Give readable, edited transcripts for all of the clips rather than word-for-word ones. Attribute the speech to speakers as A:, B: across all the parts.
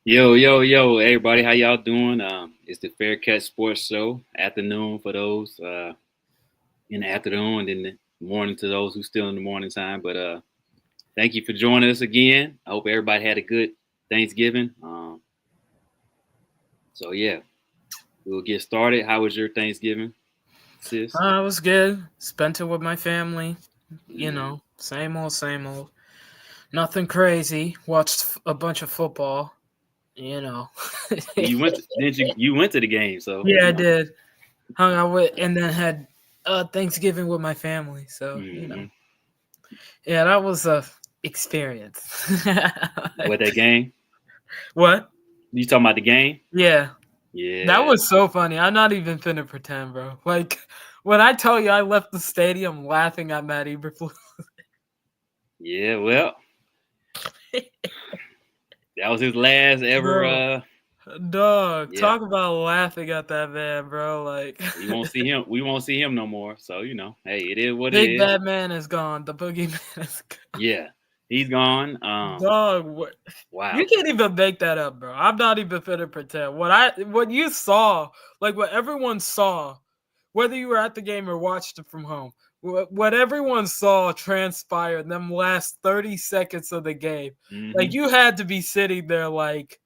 A: Yo, yo, yo, everybody, how y'all doing? It's the Fair Catch Sports Show, afternoon for those in the afternoon, and then the morning to those who still in the morning time. But thank you for joining us again. I hope everybody had a good Thanksgiving. So yeah, we'll get started. How was your Thanksgiving, sis?
B: It was good. Spent it with my family.
A: Mm.
B: Same old, same old. Nothing crazy. Watched a bunch of football. You know.
A: You went, didn't you? You went to the game, so
B: Yeah,
A: you
B: I
A: know.
B: did. Hung out with, and then had Thanksgiving with my family. So
A: Hmm.
B: yeah, that was a experience.
A: What that game?
B: What?
A: You talking about the game?
B: Yeah, that
A: Yeah,
B: was so funny. I'm not even finna pretend, bro. Like when I tell you I left the stadium laughing at Matt Eberflus.
A: yeah. Well, that was his last ever.
B: Bro, dog,
A: Yeah.
B: talk about laughing at that man, bro. Like,
A: We won't see him. We won't see him no more. So hey, it is what it
B: big
A: is.
B: bad man is gone. The boogeyman is gone.
A: Yeah, he's gone.
B: Dog, what?
A: Wow.
B: You can't even make that up, bro. I'm not even finna pretend. What you saw, like what everyone saw, whether you were at the game or watched it from home, what everyone saw transpire in them last 30 seconds of the game. Like
A: Hmm.
B: you had to be sitting there like,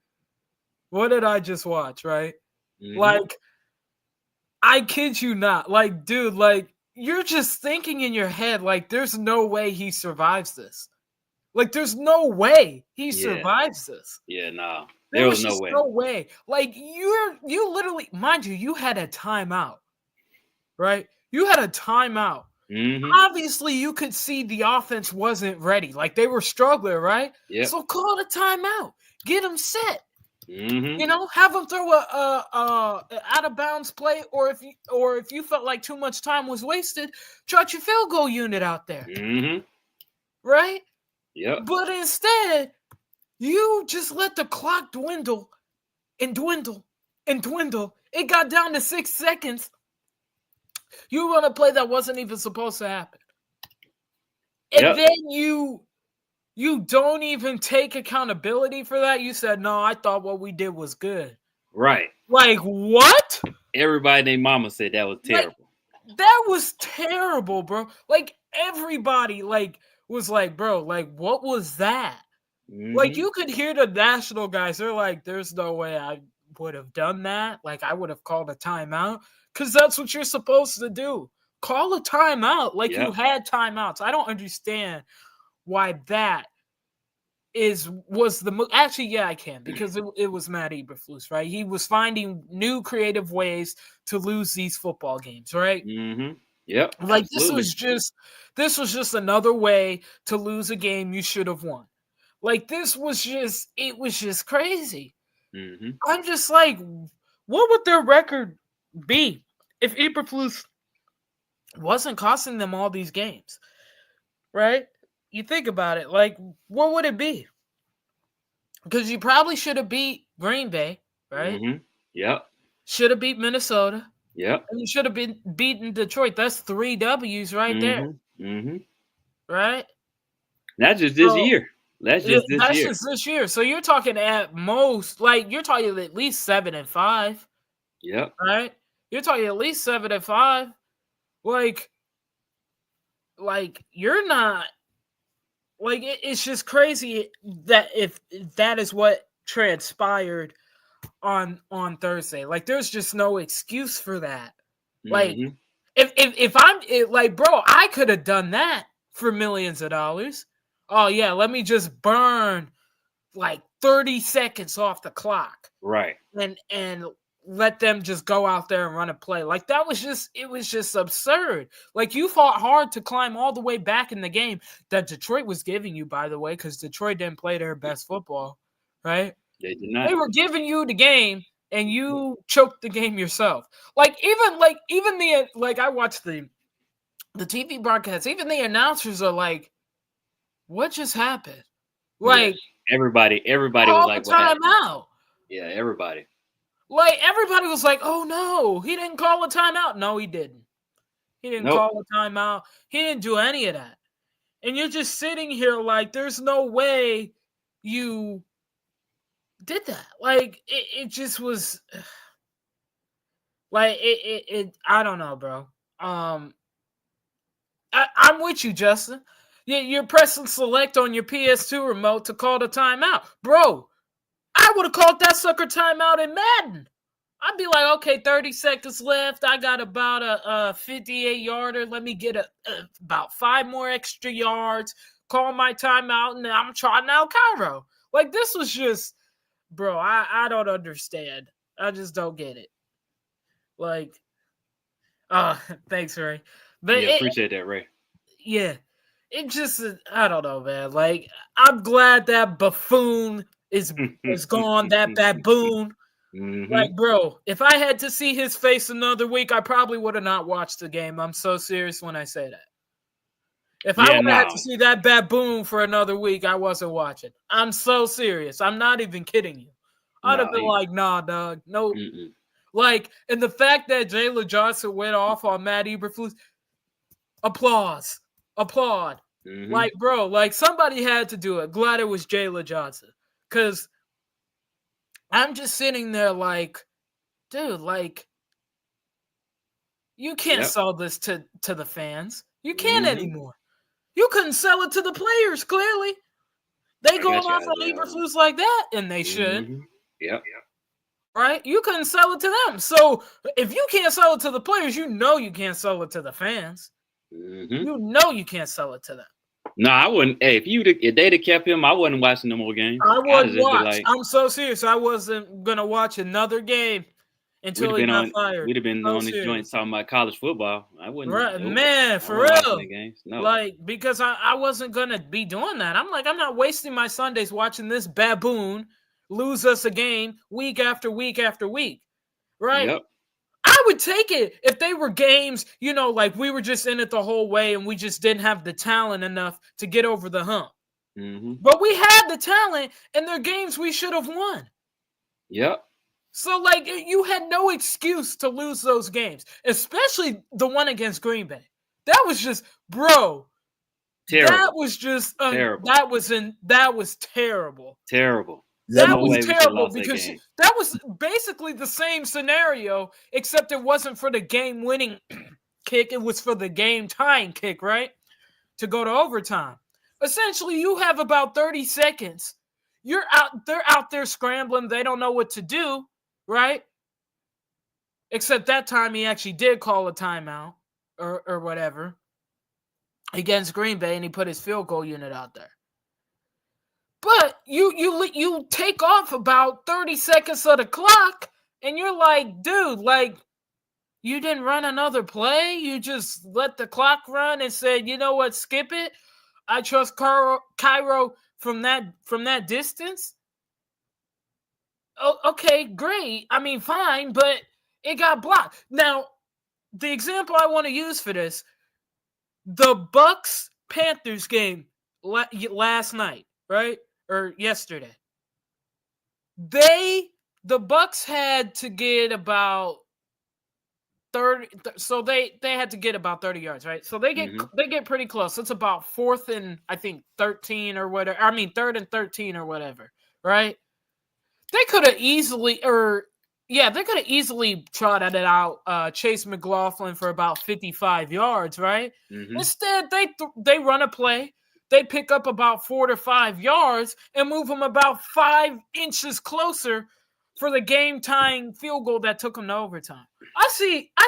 B: what did I just watch, right?
A: Hmm.
B: Like I kid you not. Like, dude, like, you're just thinking in your head, like, there's no way he survives this. Like, there's no way he
A: Yeah.
B: survives this.
A: Yeah. No,
B: There
A: there was
B: was
A: no
B: just
A: way.
B: no way. Like, you literally, mind you, you had a timeout, right? You had a timeout.
A: Hmm.
B: Obviously, you could see the offense wasn't ready. Like, they were struggling, right?
A: Yep.
B: So call a timeout. Get them set.
A: Hmm.
B: Have them throw a out of bounds play, or if you felt like too much time was wasted, trot your field goal unit out there,
A: Hmm.
B: right?
A: Yep.
B: But instead, you just let the clock dwindle and dwindle and dwindle. It got down to 6 seconds. You run a play that wasn't even supposed to happen, and
A: Yep.
B: then you don't even take accountability for that. You said, "No, I thought what we did was good."
A: Right.
B: Like what?
A: Everybody named Mama said that was
B: Like
A: terrible.
B: that was terrible, bro. Like everybody was like, bro, like what was that? Like
A: Hmm.
B: you could hear the national guys. They're like, there's no way I would have done that. Like I would have called a timeout because that's what you're supposed to do. Call a timeout. Like you
A: Yep.
B: had timeouts. I don't understand why that is was the actually yeah I can because it was Matt Eberflus, right? He was finding new creative ways to lose these football games, right?
A: Hmm. Yep.
B: Like
A: Absolutely.
B: this was just another way to lose a game you should have won. Like this was just it was just crazy.
A: Hmm.
B: I'm just like, what would their record be if Eberflus wasn't costing them all these games, right? You think about it, like what would it be? Because you probably should have beat Green Bay, right?
A: Hmm. Yep.
B: Should have beat Minnesota,
A: Yep.
B: and you should have been beaten Detroit. That's 3 W's right there,
A: Hmm. Hmm.
B: right?
A: That's just this
B: So
A: year. That's
B: yeah,
A: just this
B: that's
A: year.
B: just this year. So you're talking at most, like you're talking at least 7-5,
A: Yep.
B: right? You're talking at least 7-5. Like, like you're not like it's just crazy that if that is what transpired on Thursday. Like, there's just no excuse for that. Like,
A: Hmm.
B: if I'm like, bro, I could have done that for millions of dollars. Oh yeah, let me just burn like 30 seconds off the clock
A: Right.
B: and let them just go out there and run a play. Like that was just it was just absurd. Like you fought hard to climb all the way back in the game that Detroit was giving you, by the way, because Detroit didn't play their best football, right?
A: They did
B: They
A: not.
B: were giving you the game and you choked the game yourself. Like even the like I watched the TV broadcast, even the announcers are like, what just happened?
A: Yeah.
B: Like
A: Everybody was
B: call the
A: like, "What happened?"
B: timeout.
A: Yeah. Everybody.
B: Like everybody was like, "Oh no, he didn't call a timeout." No, he didn't. He didn't
A: Nope.
B: call a timeout. He didn't do any of that. And you're just sitting here like, there's no way you did that. Like it just was like it I don't know, bro. I'm with you, Justin. You're pressing select on your PS2 remote to call the timeout. Bro, I would have called that sucker timeout in Madden. I'd be like, okay, 30 seconds left. I got about a 58-yarder. Let me get about 5 more extra yards. Call my timeout, and I'm trotting out Cairo. Like, this was just, bro, I don't understand. I just don't get it. Like, thanks, Ray. But
A: yeah, appreciate that, Ray.
B: Yeah, it just, I don't know, man. Like, I'm glad that buffoon is gone, that baboon.
A: Mm-hmm.
B: Like, bro, if I had to see his face another week, I probably would have not watched the game. I'm so serious when I say that. If I would have had to see that baboon for another week, I wasn't watching. I'm so serious. I'm not even kidding you. I'd have been like, nah, dog. No. Mm-mm. Like, and the fact that Jalen Johnson went off on Matt Eberflus, applaud. Mm-hmm. Like, bro, like somebody had to do it. Glad it was Jalen Johnson. Because I'm just sitting there like, dude, like, you can't sell this to the fans. You can't anymore. You couldn't sell it to the players, clearly. They going off on Eberflus like that, and they should.
A: Mm-hmm. Yep.
B: Right? You couldn't sell it to them. So if you can't sell it to the players, you know you can't sell it to the fans. Mm-hmm. You know you can't sell it to them.
A: No, I wouldn't. Hey, if they'd have kept him, I wasn't watching no more games.
B: I wouldn't watch. I'm so serious. I wasn't gonna watch another game until he got fired.
A: We'd have been on this joint talking about college football. I wouldn't.
B: Right, man, for real. No. Like, because I wasn't gonna be doing that. I'm like, I'm not wasting my Sundays watching this baboon lose us a game week after week after week. Right? Yep. I would take it if they were games, you know, like we were just in it the whole way and we just didn't have the talent enough to get over the hump. Mm-hmm. But we had the talent, and they're games we should have won.
A: Yep.
B: So, like, you had no excuse to lose those games, especially the one against Green Bay. That was just, bro. Terrible. That was just terrible. That was terrible.
A: Terrible.
B: That was terrible because that was basically the same scenario, except it wasn't for the game-winning kick. It was for the game-tying kick, right? To go to overtime. Essentially, you have about 30 seconds. They're out there scrambling. They don't know what to do, right? Except that time he actually did call a timeout or whatever against Green Bay, and he put his field goal unit out there. But you take off about 30 seconds of the clock, and you're like, dude, like, you didn't run another play? You just let the clock run and said, you know what, skip it? I trust Cairo from that distance? Oh, okay, great. I mean, fine, but it got blocked. Now, the example I want to use for this, the Bucks-Panthers game last night, right? Or yesterday. The Bucks had to get about 30, so they had to get about 30 yards, right? So they get pretty close. It's about 4th and I think 13 or whatever. I mean 3rd and 13 or whatever, right? They could have easily trotted it out Chase McLaughlin for about 55 yards, right? Mm-hmm. Instead, they run a play. They pick up about 4 to 5 yards and move them about 5 inches closer for the game-tying field goal that took them to overtime. I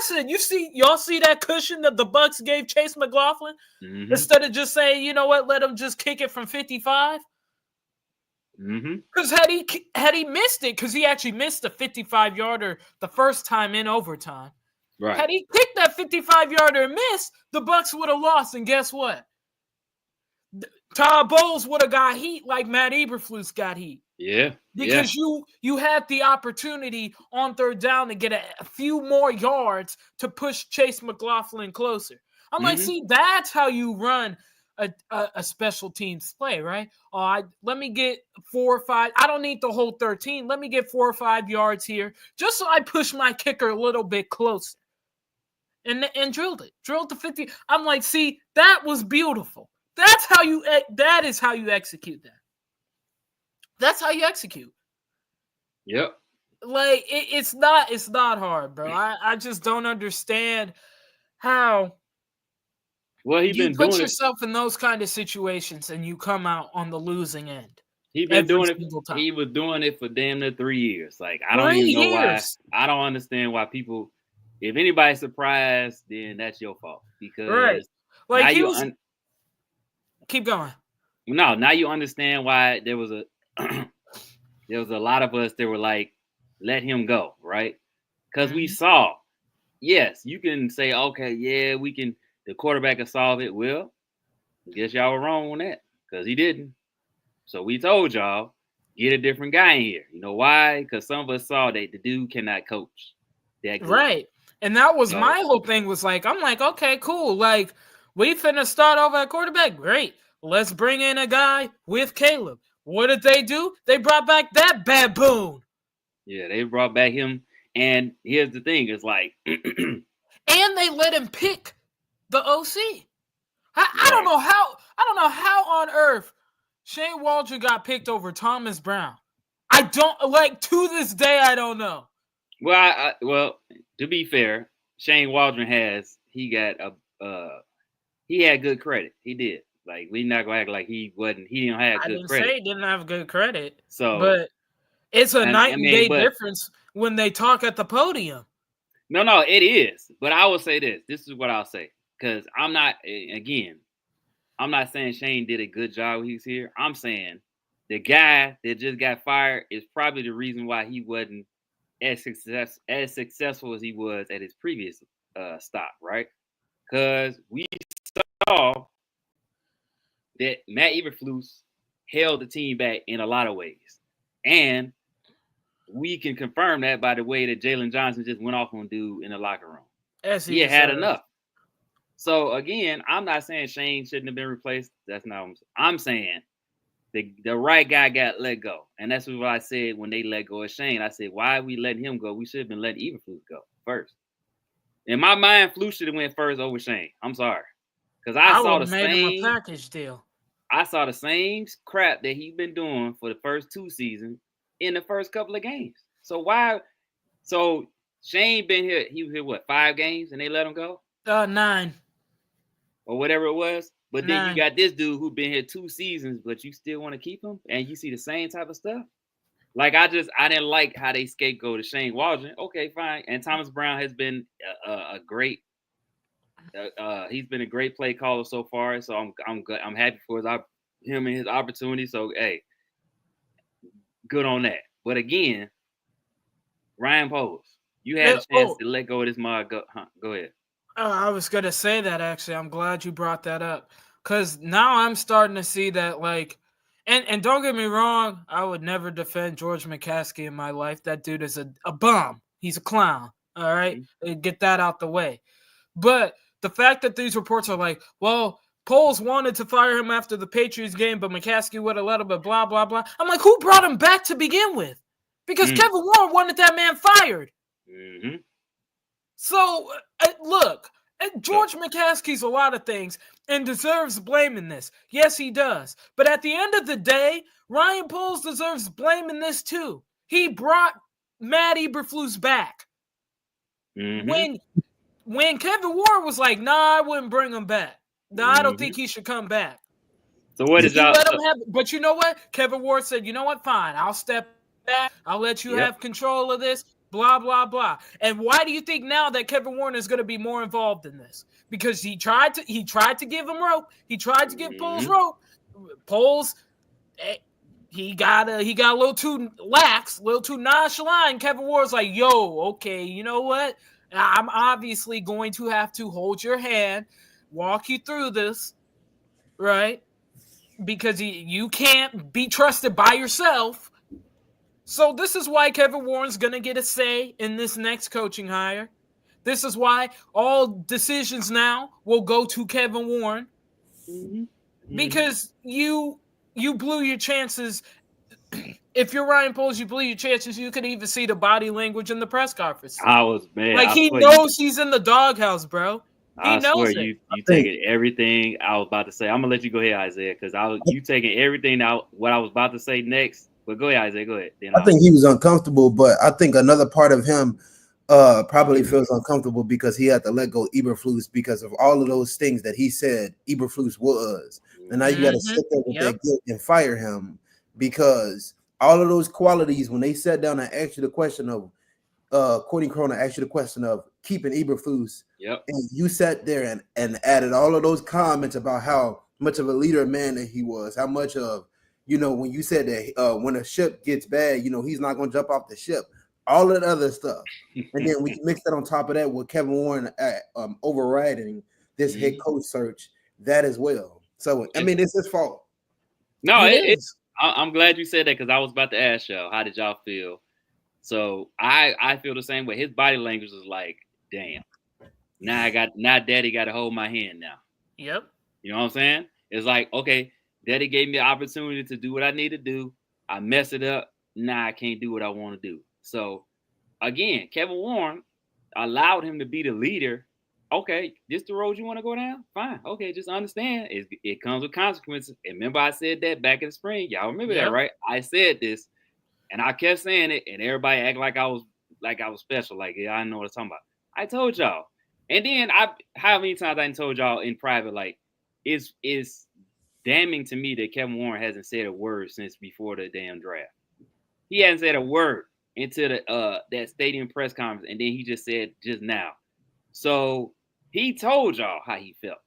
B: said, y'all see that cushion that the Bucks gave Chase McLaughlin? Mm-hmm. Instead of just saying, you know what, let him just kick it from 55? Because had he missed it, because he actually missed a 55-yarder the first time in overtime. Right. Had he kicked that 55-yarder and missed, the Bucks would have lost, and guess what? Todd Bowles would have got heat like Matt Eberflus got heat.
A: Yeah.
B: Because you had the opportunity on 3rd down to get a few more yards to push Chase McLaughlin closer. I'm like, see, that's how you run a special teams play, right? Let me get 4 or 5. I don't need the whole 13. Let me get 4 or 5 yards here just so I push my kicker a little bit closer. And drilled it. Drilled the 50. I'm like, see, that was beautiful. That is how you execute that. That's how you execute.
A: Yep.
B: Like it's not hard, bro. I just don't understand how
A: Well, he
B: you
A: been
B: put
A: doing it.
B: yourself in those kind of situations and you come out on the losing end
A: He been
B: every
A: doing it.
B: single time.
A: He was doing it for damn near 3 years. Like I don't
B: 3
A: even know why.
B: years.
A: I don't understand why people. If anybody's surprised, then that's your fault
B: Right.
A: because
B: Like
A: now
B: he
A: you
B: was keep going.
A: no, now you understand why there was a there was a lot of us that were like, let him go, right? Because we saw, yes, you can say, okay, yeah, we can. The quarterback can solve it. Well, I guess y'all were wrong on that because he didn't. So we told y'all, get a different guy in here. You know why? Because some of us saw that the dude cannot coach that good.
B: Right. And that was
A: So
B: my whole thing was like, I'm like, okay, cool. Like, we finna start over at quarterback. Great. Let's bring in a guy with Caleb. What did they do? They brought back that baboon.
A: yeah, they brought back him. And here's the thing: it's like,
B: And they let him pick the OC. I
A: right.
B: don't know how on earth Shane Waldron got picked over Thomas Brown. I don't like to this day. I don't know.
A: Well, well, to be fair, Shane Waldron he had good credit. He did. Like we not gonna act like he didn't have
B: I
A: good
B: didn't
A: credit.
B: say he didn't have good credit.
A: So,
B: But it's a night and day
A: but
B: difference when they talk at the podium.
A: no, it is. But I will say this. This is what I'll say. Because I'm not saying Shane did a good job when he's here. I'm saying the guy that just got fired is probably the reason why he wasn't as successful as he was at his previous stop, right? Because we saw that Matt Eberflus held the team back in a lot of ways. And we can confirm that by the way that Jalen Johnson just went off on dude in the locker room. He had enough. So again, I'm not saying Shane shouldn't have been replaced. That's not what I'm saying. The right guy got let go. And that's what I said when they let go of Shane. I said, why are we letting him go? We should have been letting Eberflus go first. In my mind, Flus should have went first over Shane. I'm sorry. Because I saw the
B: made
A: same
B: him a package deal.
A: I saw the same crap that he's been doing for the first 2 seasons in the first couple of games. So why? So Shane been here. He was here what 5 games, and they let him go?
B: 9
A: or whatever it was. But
B: 9.
A: then you got this dude who been here 2 seasons, but you still want to keep him, and you see the same type of stuff. Like I didn't like how they scapegoated Shane Waldron. Okay, fine. And Thomas Brown has been a great. He's been a great play caller so far. So I'm good. I'm happy for him and his opportunity. So hey, good on that. But again, Ryan Poles, you had a chance to let go of this mug. Go ahead.
B: I was gonna say that actually. I'm glad you brought that up because now I'm starting to see that like, and don't get me wrong, I would never defend George McCaskey in my life. That dude is a bum. He's a clown. All right? Get that out the way. But the fact that these reports are like, well, Poles wanted to fire him after the Patriots game, but McCaskey would have let him, but blah, blah, blah. I'm like, who brought him back to begin with? Because Kevin Warren wanted that man fired.
A: Mm-hmm.
B: So, look, George McCaskey's a lot of things and deserves blame in this. Yes, he does. But at the end of the day, Ryan Poles deserves blame in this too. He brought Matt Eberflus back.
A: Mm-hmm.
B: When Kevin Warren was like, nah, I wouldn't bring him back. No, I don't think he should come back.
A: So what did y'all
B: let him have? But you know what? Kevin Warren said, you know what? Fine, I'll step back. I'll let you have control of this. Blah, blah, blah. And why do you think now that Kevin Warren is going to be more involved in this? Because he tried to give him rope. He tried to give Poles rope. Poles, he got a little too lax, a little too nonchalant. Kevin Warren's like, yo, okay, you know what? I'm obviously going to have to hold your hand, walk you through this, right? Because you can't be trusted by yourself. So this is why Kevin Warren's going to get a say in this next coaching hire. This is why all decisions now will go to Kevin Warren. Because you blew your chances. If you're Ryan Poles, you blew your chances. You could even see the body language in the press conference. He knows he's in the doghouse, bro. He knows it.
A: You taking everything I was about to say. I'm gonna let you go ahead, Isaiah, because you taking everything out. What I was about to say next. But go ahead, Isaiah. Go ahead. Then
C: I think he was uncomfortable, but I think another part of him probably feels uncomfortable because he had to let go Eberflus because of all of those things that he said Eberflus was. And now you got to sit there with that guilt and fire him because all of those qualities, when they sat down and asked you the question of Courtney Cronin asked you the question of keeping Eberflus, and you sat there and added all of those comments about how much of a leader man that he was, how much of, you know, when you said that when a ship gets bad, you know, he's not going to jump off the ship, all that other stuff. And then we mix that on top of that with Kevin Warren overriding this head coach search, that as well. So, I mean, it's his fault.
A: No, I'm glad you said that because I was about to ask y'all, how did y'all feel? So I feel the same way. His body language is like, damn. Now daddy got to hold my hand now.
B: Yep.
A: You know what I'm saying? It's like, okay, daddy gave me the opportunity to do what I need to do. I mess it up. Now I can't do what I want to do. So again, Kevin Warren allowed him to be the leader. Okay, this the road you want to go down? Fine. Okay, just understand it comes with consequences. And remember I said that back in the spring. Y'all remember that, right? I said this. And I kept saying it, and everybody act like I was special. Like, yeah, I know what I'm talking about. I told y'all. And then how many times I told y'all in private, like, it's damning to me that Kevin Warren hasn't said a word since before the damn draft. He hasn't said a word until that stadium press conference, and then he just said just now. So he told y'all how he felt.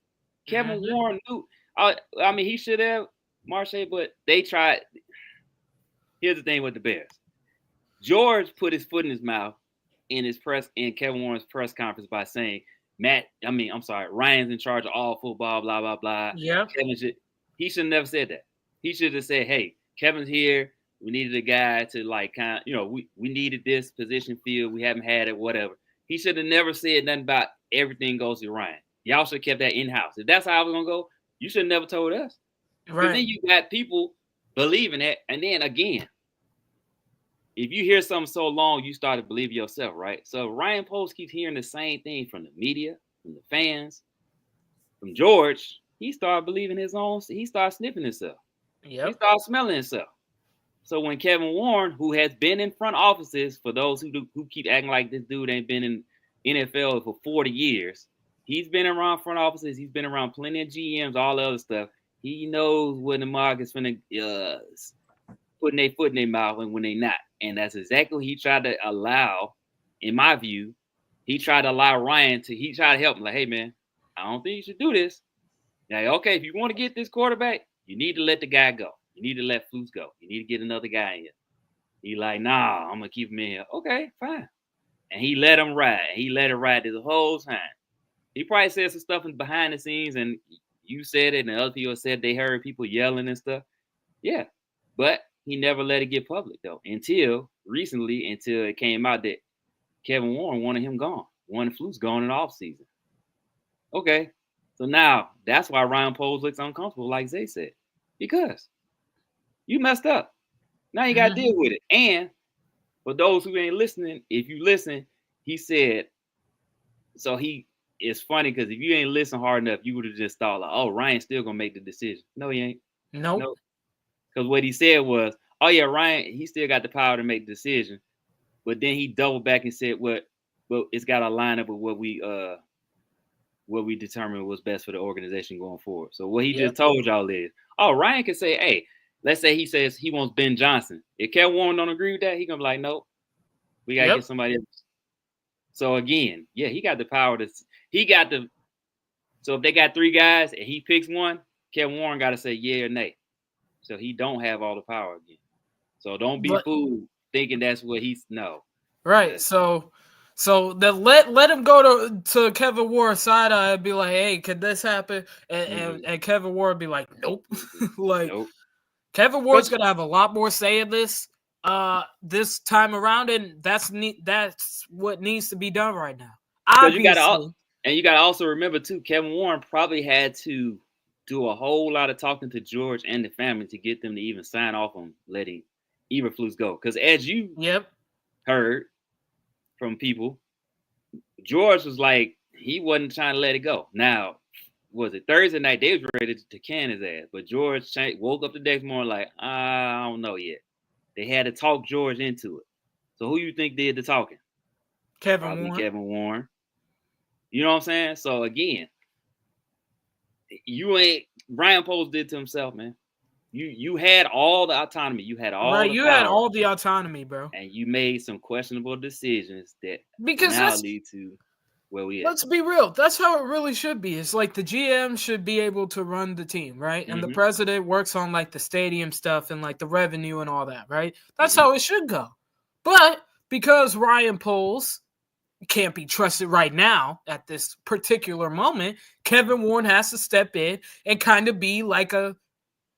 A: Kevin Warren knew. I mean, he should have, Marche, but they tried. Here's the thing with the Bears. George put his foot in his mouth in Kevin Warren's press conference by saying, Ryan's in charge of all football, blah, blah, blah.
B: Yeah.
A: He should have never said that. He should have said, hey, Kevin's here. We needed a guy to like kind of, you know, we needed this position filled. We haven't had it, whatever. He should have never said nothing about everything goes to Ryan. Y'all should have kept that in-house. If that's how it was going to go, you should have never told us. Right. Then you got people believing that. And then again, if you hear something so long, you start to believe yourself, right? So Ryan Post keeps hearing the same thing from the media, from the fans, from George. He started believing his own. He started sniffing himself. Yep. He started smelling himself. So when Kevin Warren, who has been in front offices, for those who keep acting like this dude ain't been in NFL for 40 years, he's been around front offices. He's been around plenty of GMs, all the other stuff. He knows when the market's finna putting their foot in their mouth and when they not. And that's exactly what he tried to allow, in my view. He tried to allow Ryan he tried to help him. Like, hey, man, I don't think you should do this. Now, okay, if you want to get this quarterback, you need to let the guy go. You need to let Flus go. You need to get another guy in here. He like, nah, I'm going to keep him in here. Okay, fine. And he let him ride. He let it ride this whole time. He probably said some stuff behind the scenes, and you said it, and other people said they heard people yelling and stuff. Yeah, but he never let it get public, though, until it came out that Kevin Warren wanted him gone, wanted Flus gone in the offseason. Okay, so now that's why Ryan Poles looks uncomfortable, like Zay said, because you messed up. Now you got to deal with it. And for those who ain't listening, if you listen, he said, so it's funny because if you ain't listen hard enough, you would have just thought, like, oh, Ryan's still going to make the decision. No, he ain't.
B: Nope.
A: No. Because what he said was, oh, yeah, Ryan, he still got the power to make the decision. But then he doubled back and said, well, it's got to line up with what we determined was best for the organization going forward. So what he just told y'all is, oh, Ryan can say, hey, let's say he says he wants Ben Johnson. If Kevin Warren don't agree with that, he going to be like, nope, we got to get somebody else. So again, yeah, he got the power so if they got three guys and he picks one, Kevin Warren got to say yeah or nay. So he don't have all the power again. So don't be fooled thinking that's what no.
B: Right. So then let him go to Kevin Warren's side and be like, hey, could this happen? And Kevin Warren be like, nope. Nope. Kevin Warren's gonna have a lot more say in this time around, and that's what needs to be done right now. Obviously.
A: You gotta also remember too, Kevin Warren probably had to do a whole lot of talking to George and the family to get them to even sign off on letting Eberflus go. Because as you heard from people, George was like, he wasn't trying to let it go. Now, was it Thursday night? They was ready to can his ass. But George woke up the next morning like, I don't know yet. They had to talk George into it. So who you think did the talking?
B: Kevin Warren.
A: Kevin Warren. You know what I'm saying? So again, you ain't Ryan Poles did to himself, man. You had all the autonomy. You had all
B: right.
A: The
B: you
A: power,
B: had all the autonomy, bro.
A: And you made some questionable decisions that
B: because
A: now lead to where we at.
B: Let's be real. That's how it really should be. It's like the GM should be able to run the team, right? And the president works on like the stadium stuff and like the revenue and all that, right? That's how it should go. But because Ryan Poles can't be trusted right now at this particular moment, Kevin Warren has to step in and kind of be like a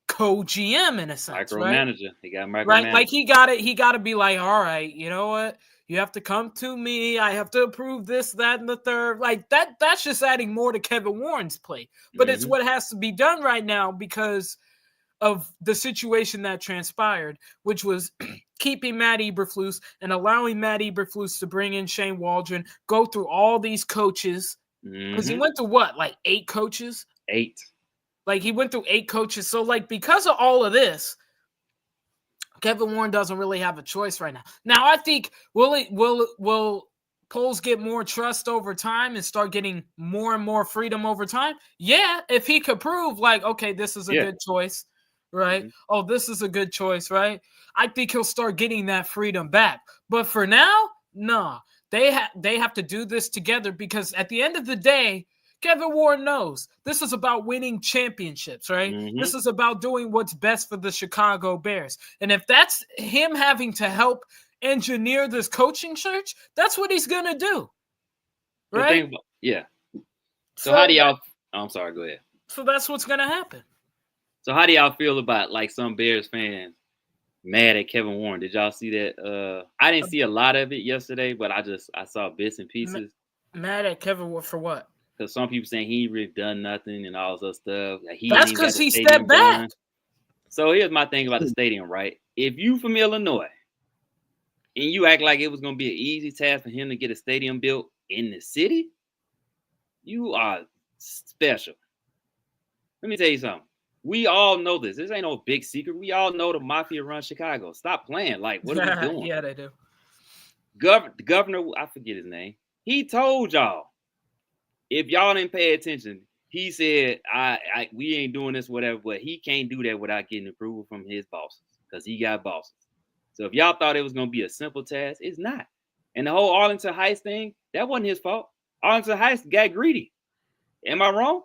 B: co-GM in a sense,
A: micromanager.
B: Right?
A: He got micromanage.
B: Right, like he got to be like, all right, you know what? You have to come to me. I have to approve this, that, and the third. Like that's just adding more to Kevin Warren's plate. But it's what has to be done right now because of the situation that transpired, which was keeping Matt Eberflus and allowing Matt Eberflus to bring in Shane Waldron, go through all these coaches. Because he went through what, like 8 coaches?
A: 8.
B: Like he went through 8 coaches. So like because of all of this, Kevin Warren doesn't really have a choice right now. Now I think will Poles get more trust over time and start getting more and more freedom over time? Yeah, if he could prove like, okay, this is a good choice, right? Oh, this is a good choice, right? I think he'll start getting that freedom back. But for now, nah. They have to do this together because at the end of the day, Kevin Warren knows this is about winning championships, right? This is about doing what's best for the Chicago Bears. And if that's him having to help engineer this coaching search, that's what he's going to do, right?
A: So how do y'all – I'm sorry, go ahead.
B: So that's what's going to happen.
A: So how do y'all feel about like some Bears fans mad at Kevin Warren? Did y'all see that? I didn't see a lot of it yesterday, but I saw bits and pieces.
B: Mad at Kevin Warren for what?
A: Because some people saying he ain't really done nothing and all this other stuff. Like
B: that's because he stepped back.
A: Done. So here's my thing about the stadium, right? If you from Illinois and you act like it was going to be an easy task for him to get a stadium built in the city, you are special. Let me tell you something. We all know this. This ain't no big secret. We all know the mafia runs Chicago. Stop playing. Like, what are we doing?
B: Yeah, they do.
A: The governor, I forget his name. He told y'all, if y'all didn't pay attention, he said, we ain't doing this, whatever, but he can't do that without getting approval from his bosses because he got bosses. So if y'all thought it was going to be a simple task, it's not. And the whole Arlington Heights thing, that wasn't his fault. Arlington Heights got greedy. Am I wrong?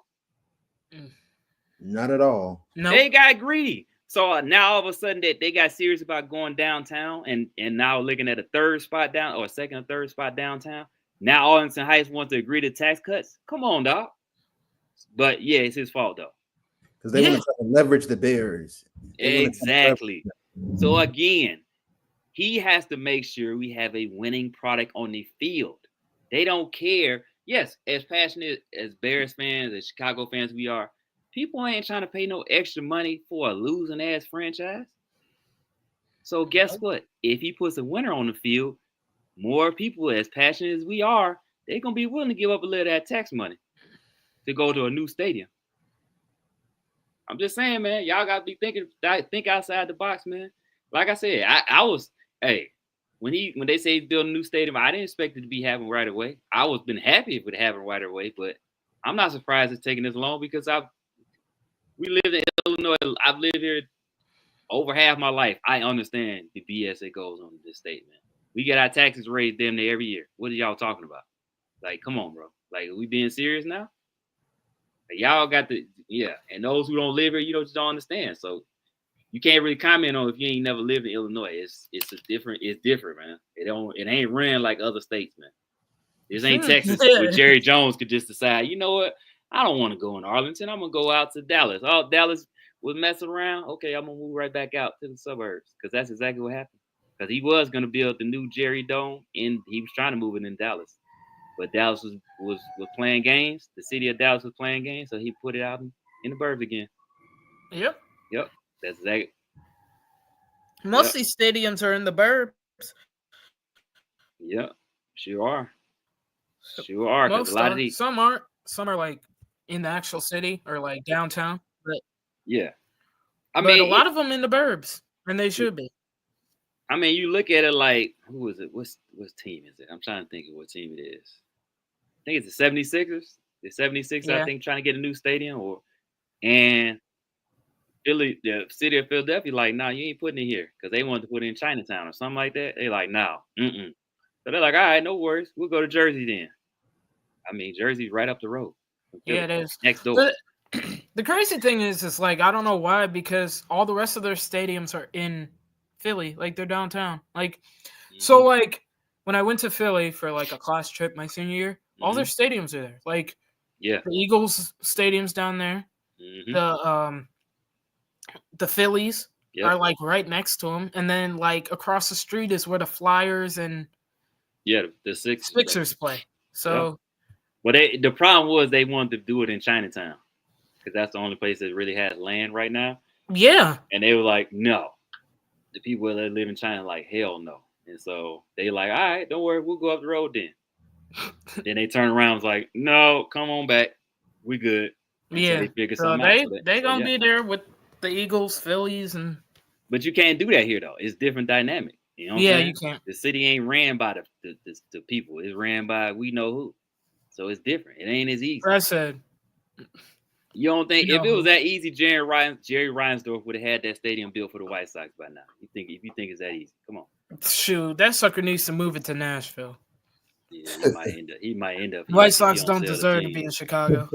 C: Not at all.
A: No. They got greedy. So now all of a sudden that they got serious about going downtown and now looking at a third spot down or second or third spot downtown. Now Arlington Heights wants to agree to tax cuts. Come on, dog. But yeah, it's his fault though.
C: Because they want to try to leverage the Bears.
A: Exactly. So again, he has to make sure we have a winning product on the field. They don't care. Yes, as passionate as Bears fans, as Chicago fans we are, people ain't trying to pay no extra money for a losing ass franchise. So guess what? If he puts a winner on the field, more people as passionate as we are, they're going to be willing to give up a little of that tax money to go to a new stadium. I'm just saying, man, y'all got to be think outside the box, man. Like I said, when they say he's building a new stadium, I didn't expect it to be happening right away. I was been happy if it would happen right away, but I'm not surprised it's taking this long because we live in Illinois. I've lived here over half my life. I understand the BS that goes on in this state, man. We get our taxes raised damn near every year. What are y'all talking about? Like, come on, bro. Like, are we being serious now? Like, y'all got and those who don't live here, just don't understand. So you can't really comment on if you ain't never lived in Illinois. It's different, man. It ain't ran like other states, man. This ain't Texas where Jerry Jones could just decide, you know what? I don't want to go in Arlington. I'm gonna go out to Dallas. Oh, Dallas was messing around. Okay, I'm gonna move right back out to the suburbs because that's exactly what happened. Because he was gonna build the new Jerry Dome, and he was trying to move it in Dallas, but Dallas was playing games. The city of Dallas was playing games, so he put it out in the burbs again.
B: Yep.
A: That's exactly.
B: Most of these stadiums are in the burbs.
A: Yep, sure are. Sure are.
B: Most
A: a lot of these.
B: Some aren't. Some are like in the actual city or like downtown. But
A: yeah,
B: I mean, a lot of them in the burbs, and they should be.
A: I mean, you look at it like, who is it? What team is it? I'm trying to think of what team it is. I think it's the 76ers. The 76ers, I think, trying to get a new stadium, and Philly, the city of Philadelphia, like, nah, you ain't putting it here because they wanted to put it in Chinatown or something like that. They like, no, So they're like, all right, no worries, we'll go to Jersey then. I mean, Jersey's right up the road.
B: Yeah, it is
A: next door.
B: The crazy thing is like, I don't know why, because all the rest of their stadiums are in Philly, like they're downtown. Like, so like when I went to Philly for like a class trip my senior year, all their stadiums are there. Like, the Eagles stadium's down there. The Phillies are like right next to them, and then like across the street is where the Flyers and
A: the
B: Sixers play. So,
A: well, the problem was they wanted to do it in Chinatown because that's the only place that really has land right now.
B: Yeah,
A: and they were like, no. The people that live in China like, hell no. And so they like, all right, don't worry, we'll go up the road then. Then they turn around and was like, no, come on back, we good.
B: Yeah,
A: they figure
B: so
A: something out.
B: They gonna be there with the Eagles, Phillies, and.
A: But you can't do that here though. It's different dynamic. You know what I'm saying?
B: You can't.
A: The city ain't ran by the people. It's ran by we know who. So it's different. It ain't as easy.
B: I said.
A: You don't think if it was that easy, Jerry Reinsdorf would have had that stadium built for the White Sox by now? If you think it's that easy, come on.
B: Shoot, that sucker needs to move it to Nashville.
A: Yeah, he might end up.
B: White Sox don't deserve to be in Chicago.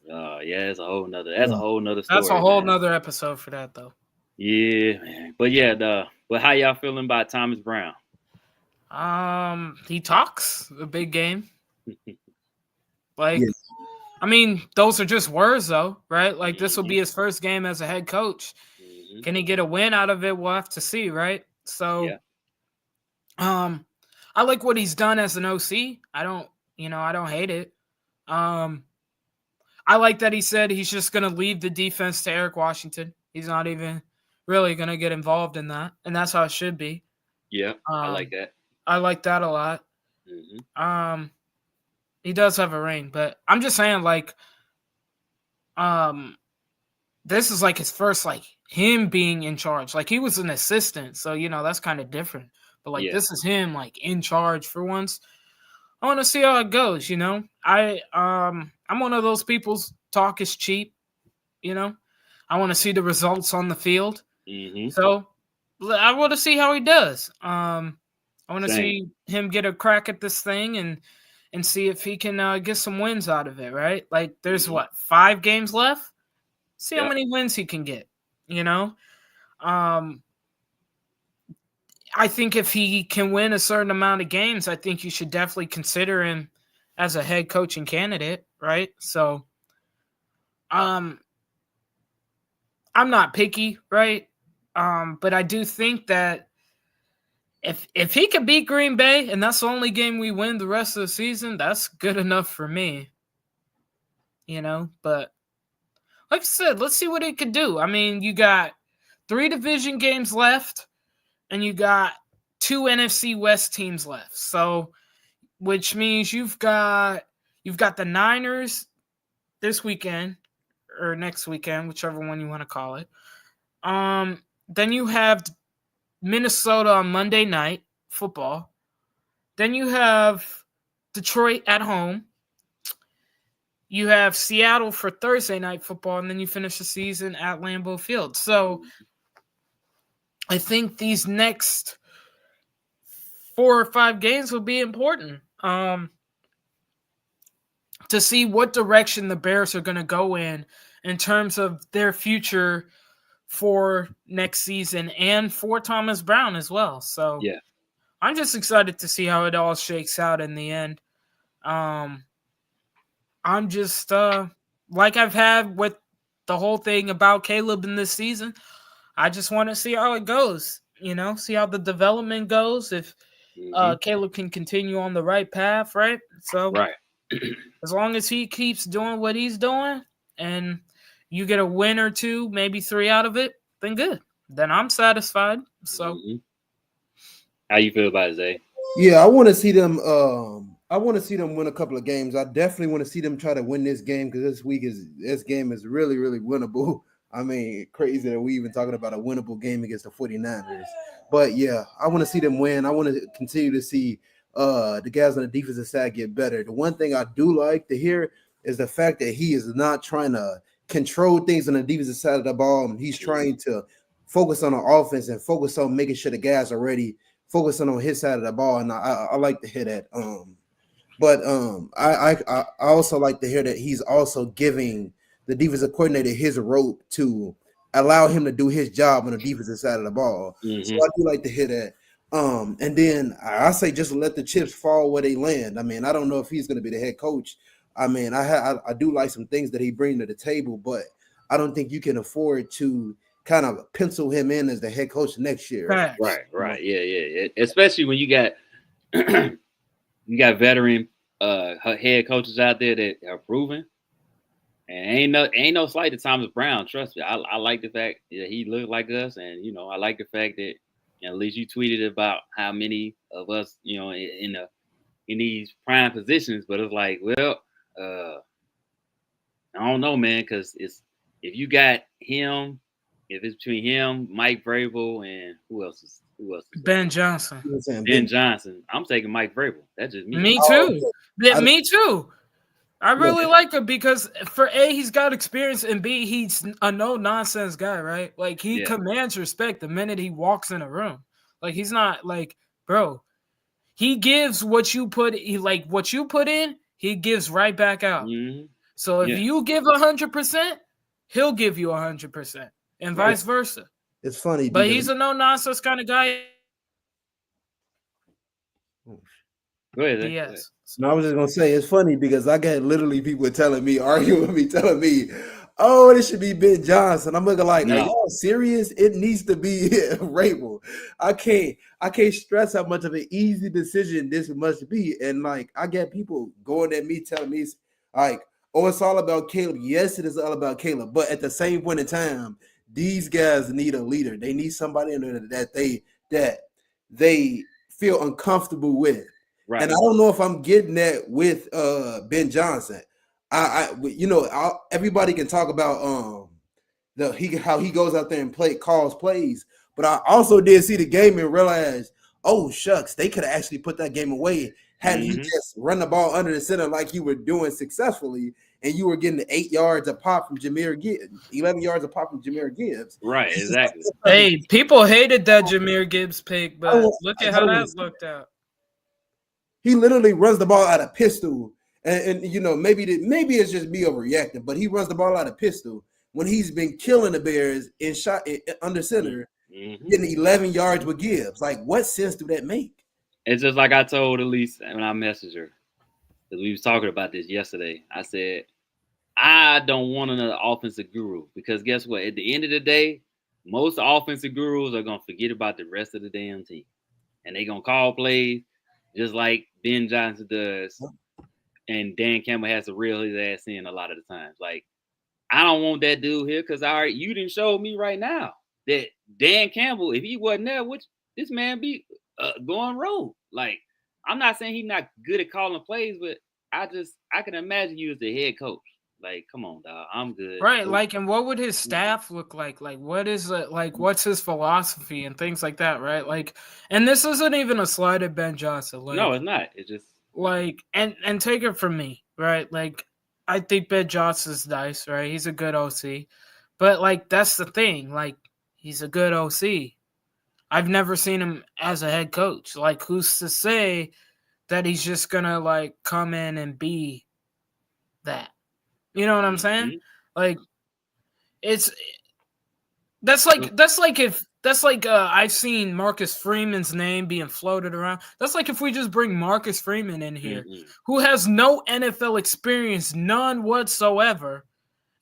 A: Yeah, that's a whole nother story.
B: That's a whole nother episode for that though.
A: Yeah, man. But but how y'all feeling about Thomas Brown?
B: He talks a big game. Like, I mean, those are just words though, right? Like, this will be his first game as a head coach. Can he get a win out of it? We'll have to see, right? So, I like what he's done as an OC. I don't hate it. I like that he said he's just going to leave the defense to Eric Washington. He's not even really going to get involved in that, and that's how it should be.
A: Yeah, I like that.
B: I like that a lot. He does have a ring, but I'm just saying, like, this is like his first, like, him being in charge. Like, he was an assistant, so, that's kind of different. But, like, this is him, like, in charge for once. I want to see how it goes, I'm one of those people's talk is cheap, I want to see the results on the field. So I want to see how he does. I want to see him get a crack at this thing and see if he can get some wins out of it, right? Like, there's 5 games left? See how many wins he can get, I think if he can win a certain amount of games, I think you should definitely consider him as a head coaching candidate, right? So, I'm not picky, right? But I do think that if he can beat Green Bay and that's the only game we win the rest of the season, that's good enough for me. But like I said, let's see what he could do. I mean, you got 3 division games left. And you got 2 NFC West teams left. So, which means you've got the Niners this weekend or next weekend, whichever one you want to call it. Then you have Minnesota on Monday night football. Then you have Detroit at home. You have Seattle for Thursday night football, and then you finish the season at Lambeau Field. So, I think these next 4 or 5 games will be important to see what direction the Bears are going to go in terms of their future for next season and for Thomas Brown as well. So I'm just excited to see how it all shakes out in the end. I'm just like I've had with the whole thing about Caleb in this season. I just want to see how it goes, see how the development goes. If Caleb can continue on the right path, right? So as long as he keeps doing what he's doing and you get a win or 2, maybe 3 out of it, then good. Then I'm satisfied. So
A: how you feel about it, Zay?
C: Yeah, I want to see them. I want to see them win a couple of games. I definitely want to see them try to win this game because this game is really, really winnable. I mean, crazy that we even talking about a winnable game against the 49ers. But yeah, I want to see them win. I want to continue to see the guys on the defensive side get better. The one thing I do like to hear is the fact that he is not trying to control things on the defensive side of the ball. He's trying to focus on the offense and focus on making sure the guys are ready, focusing on his side of the ball. And I like to hear that. But I also like to hear that he's also giving the defensive coordinator his rope to allow him to do his job on the defensive side of the ball.
A: Mm-hmm.
C: So I do like to hear that. And then I say just let the chips fall where they land. I mean, I don't know if he's going to be the head coach. I mean, I do like some things that he brings to the table, but I don't think you can afford to kind of pencil him in as the head coach next year.
A: Right. Yeah. Especially when you got you got veteran head coaches out there that are proven. And ain't no slight to Thomas Brown. Trust me, I like the fact that he looked like us, and I like the fact that at least you tweeted about how many of us, in these prime positions. But it's like, well, I don't know, man, because if you got him, if it's between him, Mike Vrabel, and who else is
B: Ben Johnson.
A: Ben Johnson. I'm taking Mike Vrabel. That's just me.
B: Me too. Me too. I really like him because for A, he's got experience, and B, he's a no-nonsense guy, right? Like, he commands respect the minute he walks in a room. Like, he's not like, bro, he gives what you put in, he gives right back out.
A: Mm-hmm.
B: So if you give 100%, he'll give you 100%, and vice versa.
C: It's funny.
B: But he's a no-nonsense kind of guy.
A: Go ahead.
B: Yes.
C: No, I was just gonna say it's funny because I got literally people telling me, arguing with me, telling me, "Oh, it should be Ben Johnson." I'm looking like, are y'all serious? It needs to be Vrabel. I can't stress how much of an easy decision this must be. And like, I get people going at me, telling me, like, "Oh, it's all about Caleb." Yes, it is all about Caleb, but at the same point in time, these guys need a leader. They need somebody in there that they feel uncomfortable with. Right. And I don't know if I'm getting that with Ben Johnson. Everybody can talk about how he goes out there and calls plays, but I also did see the game and realized, oh shucks, they could have actually put that game away had he just run the ball under the center like you were doing successfully, and you were getting 8 yards a pop from Jahmyr Gibbs, 11 yards a pop from Jahmyr Gibbs.
A: Right, exactly.
B: Hey, people hated that Jahmyr Gibbs pick, but look at how that looked out.
C: He literally runs the ball out of pistol, and maybe it's just me overreacting, but he runs the ball out of pistol when he's been killing the Bears in shot under center, getting 11 yards with Gibbs. Like, what sense do that make?
A: It's just like I told Elise when I messaged her, because we was talking about this yesterday. I said, I don't want another offensive guru, because guess what? At the end of the day, most offensive gurus are gonna forget about the rest of the damn team, and they're gonna call plays just like Ben Johnson does, and Dan Campbell has to reel his ass in a lot of the times. Like, I don't want that dude here because you didn't show me right now that Dan Campbell, if he wasn't there, this man be going rogue. Like, I'm not saying he's not good at calling plays, but I can imagine you as the head coach. Like, come on, dog. I'm good.
B: Right. Like, and what would his staff look like? Like, what's his philosophy and things like that, right? Like, and this isn't even a slight at Ben Johnson. Like,
A: no, it's not. It's just
B: like, and take it from me, right? Like, I think Ben Johnson's nice, right? He's a good OC. But like, that's the thing. Like, he's a good OC. I've never seen him as a head coach. Like, who's to say that he's just gonna like come in and be that? You know what I'm saying? Like, that's like I've seen Marcus Freeman's name being floated around. That's like if we just bring Marcus Freeman in here, who has no NFL experience, none whatsoever,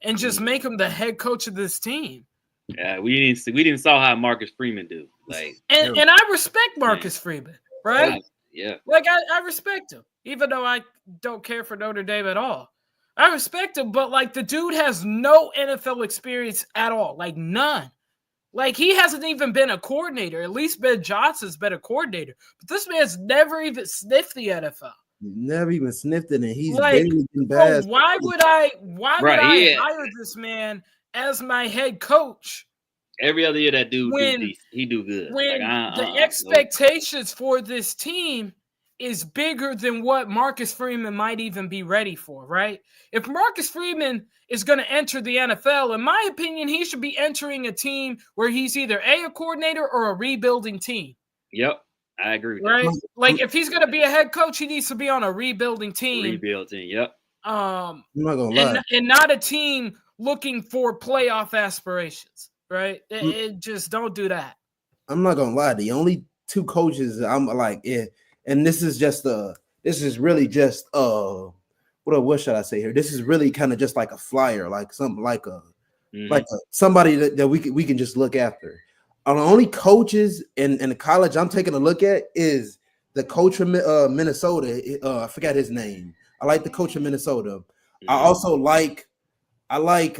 B: and just make him the head coach of this team.
A: Yeah, we didn't saw how Marcus Freeman do. Like,
B: and I respect Marcus Freeman, right?
A: Yeah.
B: Like, I respect him, even though I don't care for Notre Dame at all. I respect him, but like, the dude has no NFL experience at all, like none. Like, he hasn't even been a coordinator. At least Ben Johnson's been a coordinator, but this man's never even sniffed the NFL.
C: Never even sniffed it, and he's
B: like,
C: barely been bad.
B: Why would I hire this man as my head coach.
A: Every other year that dude
B: When-
A: do decent. He do good.
B: When
A: Like,
B: the expectations for this team is bigger than what Marcus Freeman might even be ready for, right? If Marcus Freeman is going to enter the NFL, in my opinion, he should be entering a team where he's either a coordinator or a rebuilding team.
A: Yep, I agree with
B: Right?
A: that.
B: Like if he's going to be a head coach, he needs to be on a rebuilding team.
A: Rebuild team, yep.
C: I'm not gonna lie.
B: And not a team looking for playoff aspirations, right? It just don't do that.
C: I'm not gonna lie. The only two coaches I'm like, yeah, and this is really just what should I say here? This is really kind of just like a flyer, like something like somebody that we can just look after. The only coaches in the college I'm taking a look at is the coach from Minnesota. I forgot his name. I like the coach of Minnesota. I also like
B: Dan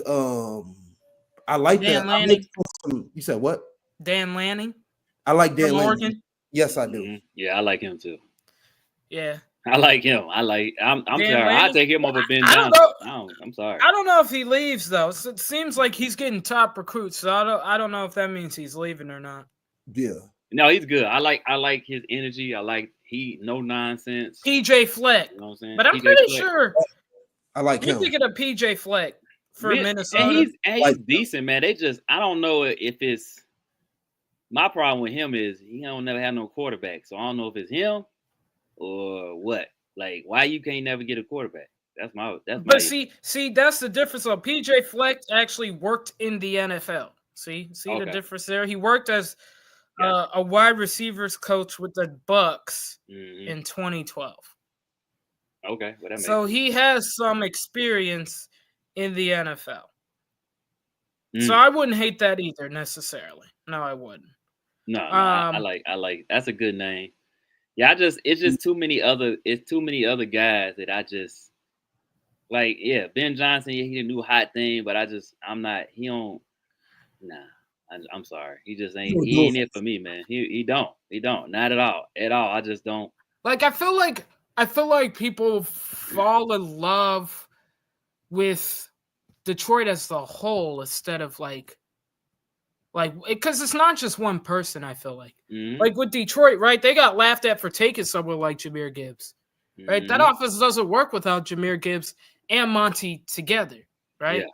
B: Lanning.
C: You said what?
B: Dan Lanning.
C: I like Dan Lanning.
B: Oregon.
C: Yes, I do.
A: Mm-hmm. Yeah, I like him too.
B: Yeah,
A: I like him. I'm sorry.
B: Lanning?
A: I take him over Ben
B: I don't
A: Johnson. I'm sorry.
B: I don't know if he leaves though. So it seems like he's getting top recruits. So I don't know if that means he's leaving or not.
C: Yeah.
A: No, he's good. I like his energy. I like no nonsense.
B: PJ Fleck.
A: You know what I'm saying?
B: But I'm
A: PJ
B: pretty
A: Fleck.
B: sure
C: I like
B: you're
C: him.
B: thinking of PJ Fleck for Minnesota.
A: And he's
C: Like-
A: decent, man. I don't know if it's my problem with him is he don't never have no quarterback. So I don't know if it's him or what. Like, why you can't never get a quarterback?
B: But see, that's the difference. So PJ Fleck actually worked in the NFL. See the difference there. He worked as a wide receivers coach with the Bucks in 2012.
A: Okay, well, that makes
B: So
A: sense.
B: he has some experience in the NFL. So I wouldn't hate that either necessarily. No, I wouldn't.
A: No, I like that's a good name. Yeah, it's just too many other guys that I just like. Yeah, Ben Johnson, yeah, he the new hot thing, but I'm sorry. He just ain't it for me, man. He don't, not at all. I just don't.
B: Like I feel like people fall in love with Detroit as the whole instead of like because it's not just one person. I feel like like with Detroit, right? They got laughed at for taking someone like Jahmyr Gibbs, right? That offense doesn't work without Jahmyr Gibbs and Monty together, right?
A: Yeah.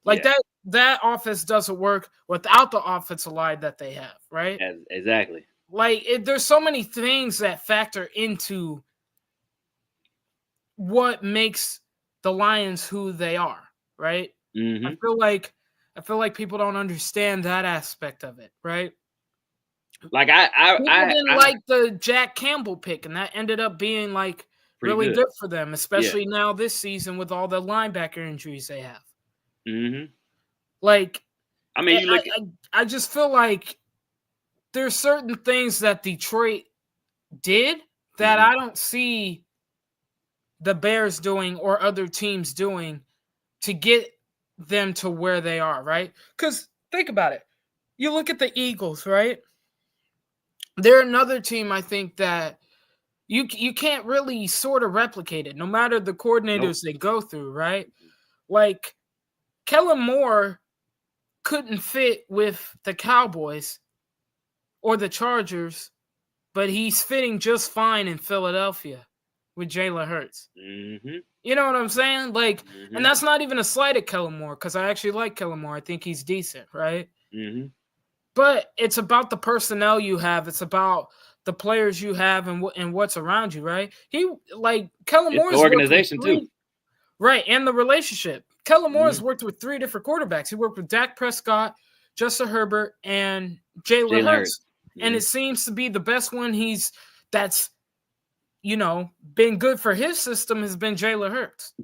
B: Like that offense doesn't work without the offensive line that they have, right?
A: Exactly.
B: Like there's so many things that factor into what makes the Lions who they are, right?
A: Mm-hmm.
B: I feel like people don't understand that aspect of it, right?
A: Like
B: People didn't like the Jack Campbell pick, and that ended up being like really good for them, especially now this season with all the linebacker injuries they have.
A: Mm-hmm.
B: Like,
A: I mean,
B: I just feel like there's certain things that Detroit did that I don't see the Bears doing or other teams doing to get them to where they are, right? Because think about it. You look at the Eagles, right? They're another team I think that you can't really sort of replicate it, no matter the coordinators they go through, right? Like, Kellen Moore couldn't fit with the Cowboys or the Chargers, but he's fitting just fine in Philadelphia with Jalen Hurts.
A: Mm-hmm.
B: You know what I'm saying? Like, and that's not even a slight at Kellen Moore because I actually like Kellen Moore. I think he's decent, right?
A: Mm-hmm.
B: But it's about the personnel you have. It's about the players you have and what's around you, right? Kellen Moore's
A: the organization too,
B: right? And the relationship. Kellen Moore has worked with 3 different quarterbacks. He worked with Dak Prescott, Justin Herbert, and Jalen Hurts. And it seems to be the best one that's been good for his system has been Jalen Hurts,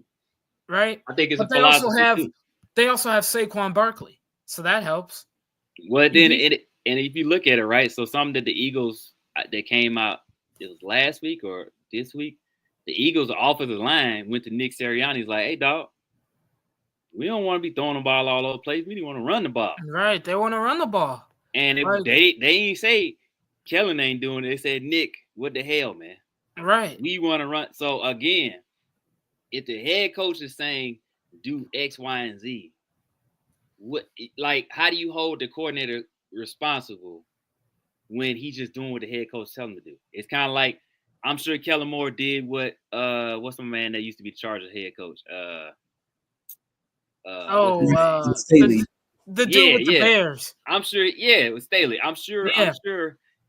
B: right?
A: I think it's
B: but
A: a philosophy too.
B: They also have Saquon Barkley, so that helps.
A: Well, then and if you look at it, right? So something that the Eagles that came out, it was last week or this week. The Eagles' offensive line went to Nick Sirianni. He's like, "Hey, dog, we don't want to be throwing the ball all over the place. We want to run the ball."
B: Right? They want to run the ball.
A: And they ain't say Kellen ain't doing it. They said, "Nick, what the hell, man?"
B: Right.
A: We want to run. So again, if the head coach is saying do X, Y, and Z, how do you hold the coordinator responsible when he's just doing what the head coach tells him to do? It's kind of like I'm sure Kellen Moore did what what's my man that used to be the Chargers head coach?
C: Staley.
B: The dude with the Bears.
A: I'm sure, it was Staley. I'm sure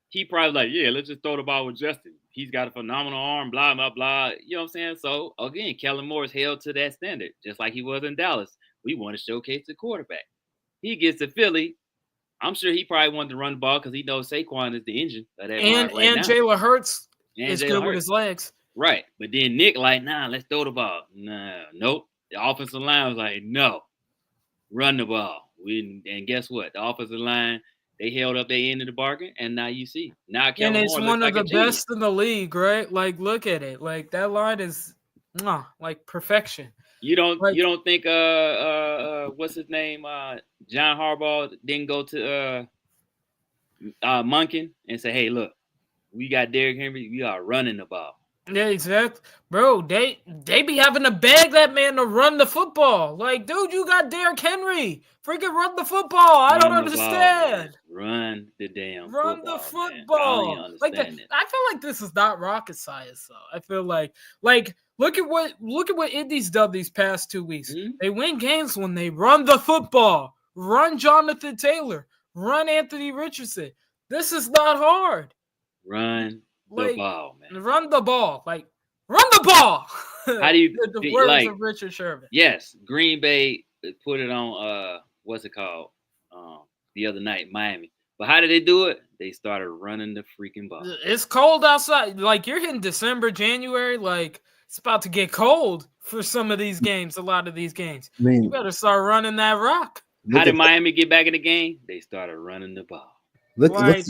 A: he probably like, let's just throw the ball with Justin. He's got a phenomenal arm, blah, blah, blah. You know what I'm saying? So again, Kellen Moore is held to that standard, just like he was in Dallas. We want to showcase the quarterback. He gets to Philly. I'm sure he probably wanted to run the ball because he knows Saquon is the engine of that
B: and Jalen Hurts is good with his legs.
A: Right. But then Nick like, nah, let's throw the ball. Nope. The offensive line was like, no, run the ball. And guess what? The offensive line, they held up their end of the bargain, and now you see. Now
B: Kellen Moore it's one of the best in the league, right? Like, look at it. Like, that line is like perfection.
A: You don't think what's his name? John Harbaugh didn't go to Monken and say, hey, look, we got Derrick Henry, we are running the ball.
B: Yeah, exactly. Bro, they be having to beg that man to run the football. Like, dude, you got Derrick Henry. Freaking run the football. I don't understand.
A: Run the damn
B: Run
A: football,
B: the football. Like I feel like this is not rocket science, though. I feel like look at what Indy's done these past 2 weeks. Mm-hmm. They win games when they run the football. Run Jonathan Taylor. Run Anthony Richardson. This is not hard.
A: Run the ball, man.
B: Run the ball. Like, run the ball.
A: How do you
B: the words of Richard Sherman?
A: Yes, Green Bay put it on what's it called? The other night, Miami. But how did they do it? They started running the freaking ball.
B: It's cold outside. Like, you're hitting December, January, like it's about to get cold for some of these games, a lot of these games. Man, you better start running that rock.
A: How did Miami get back in the game? They started running the ball.
C: Look
B: like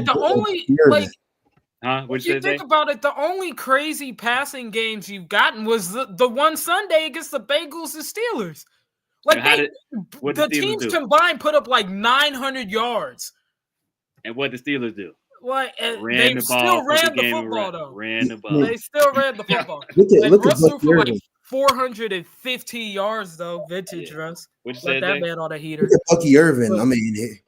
B: the only like
A: What
B: you think about it, the only crazy passing games you've gotten was the one Sunday against the Bengals and Steelers. Like the teams combined put up like 900 yards.
A: And what the Steelers do?
B: Like they still ran the football though.
A: Ran the ball.
B: They still ran the football.
C: Look at
B: Russell for like 450 yards though, vintage Russ.
A: Which
B: let that man on a heater.
C: Look at Bucky Irvin. I mean,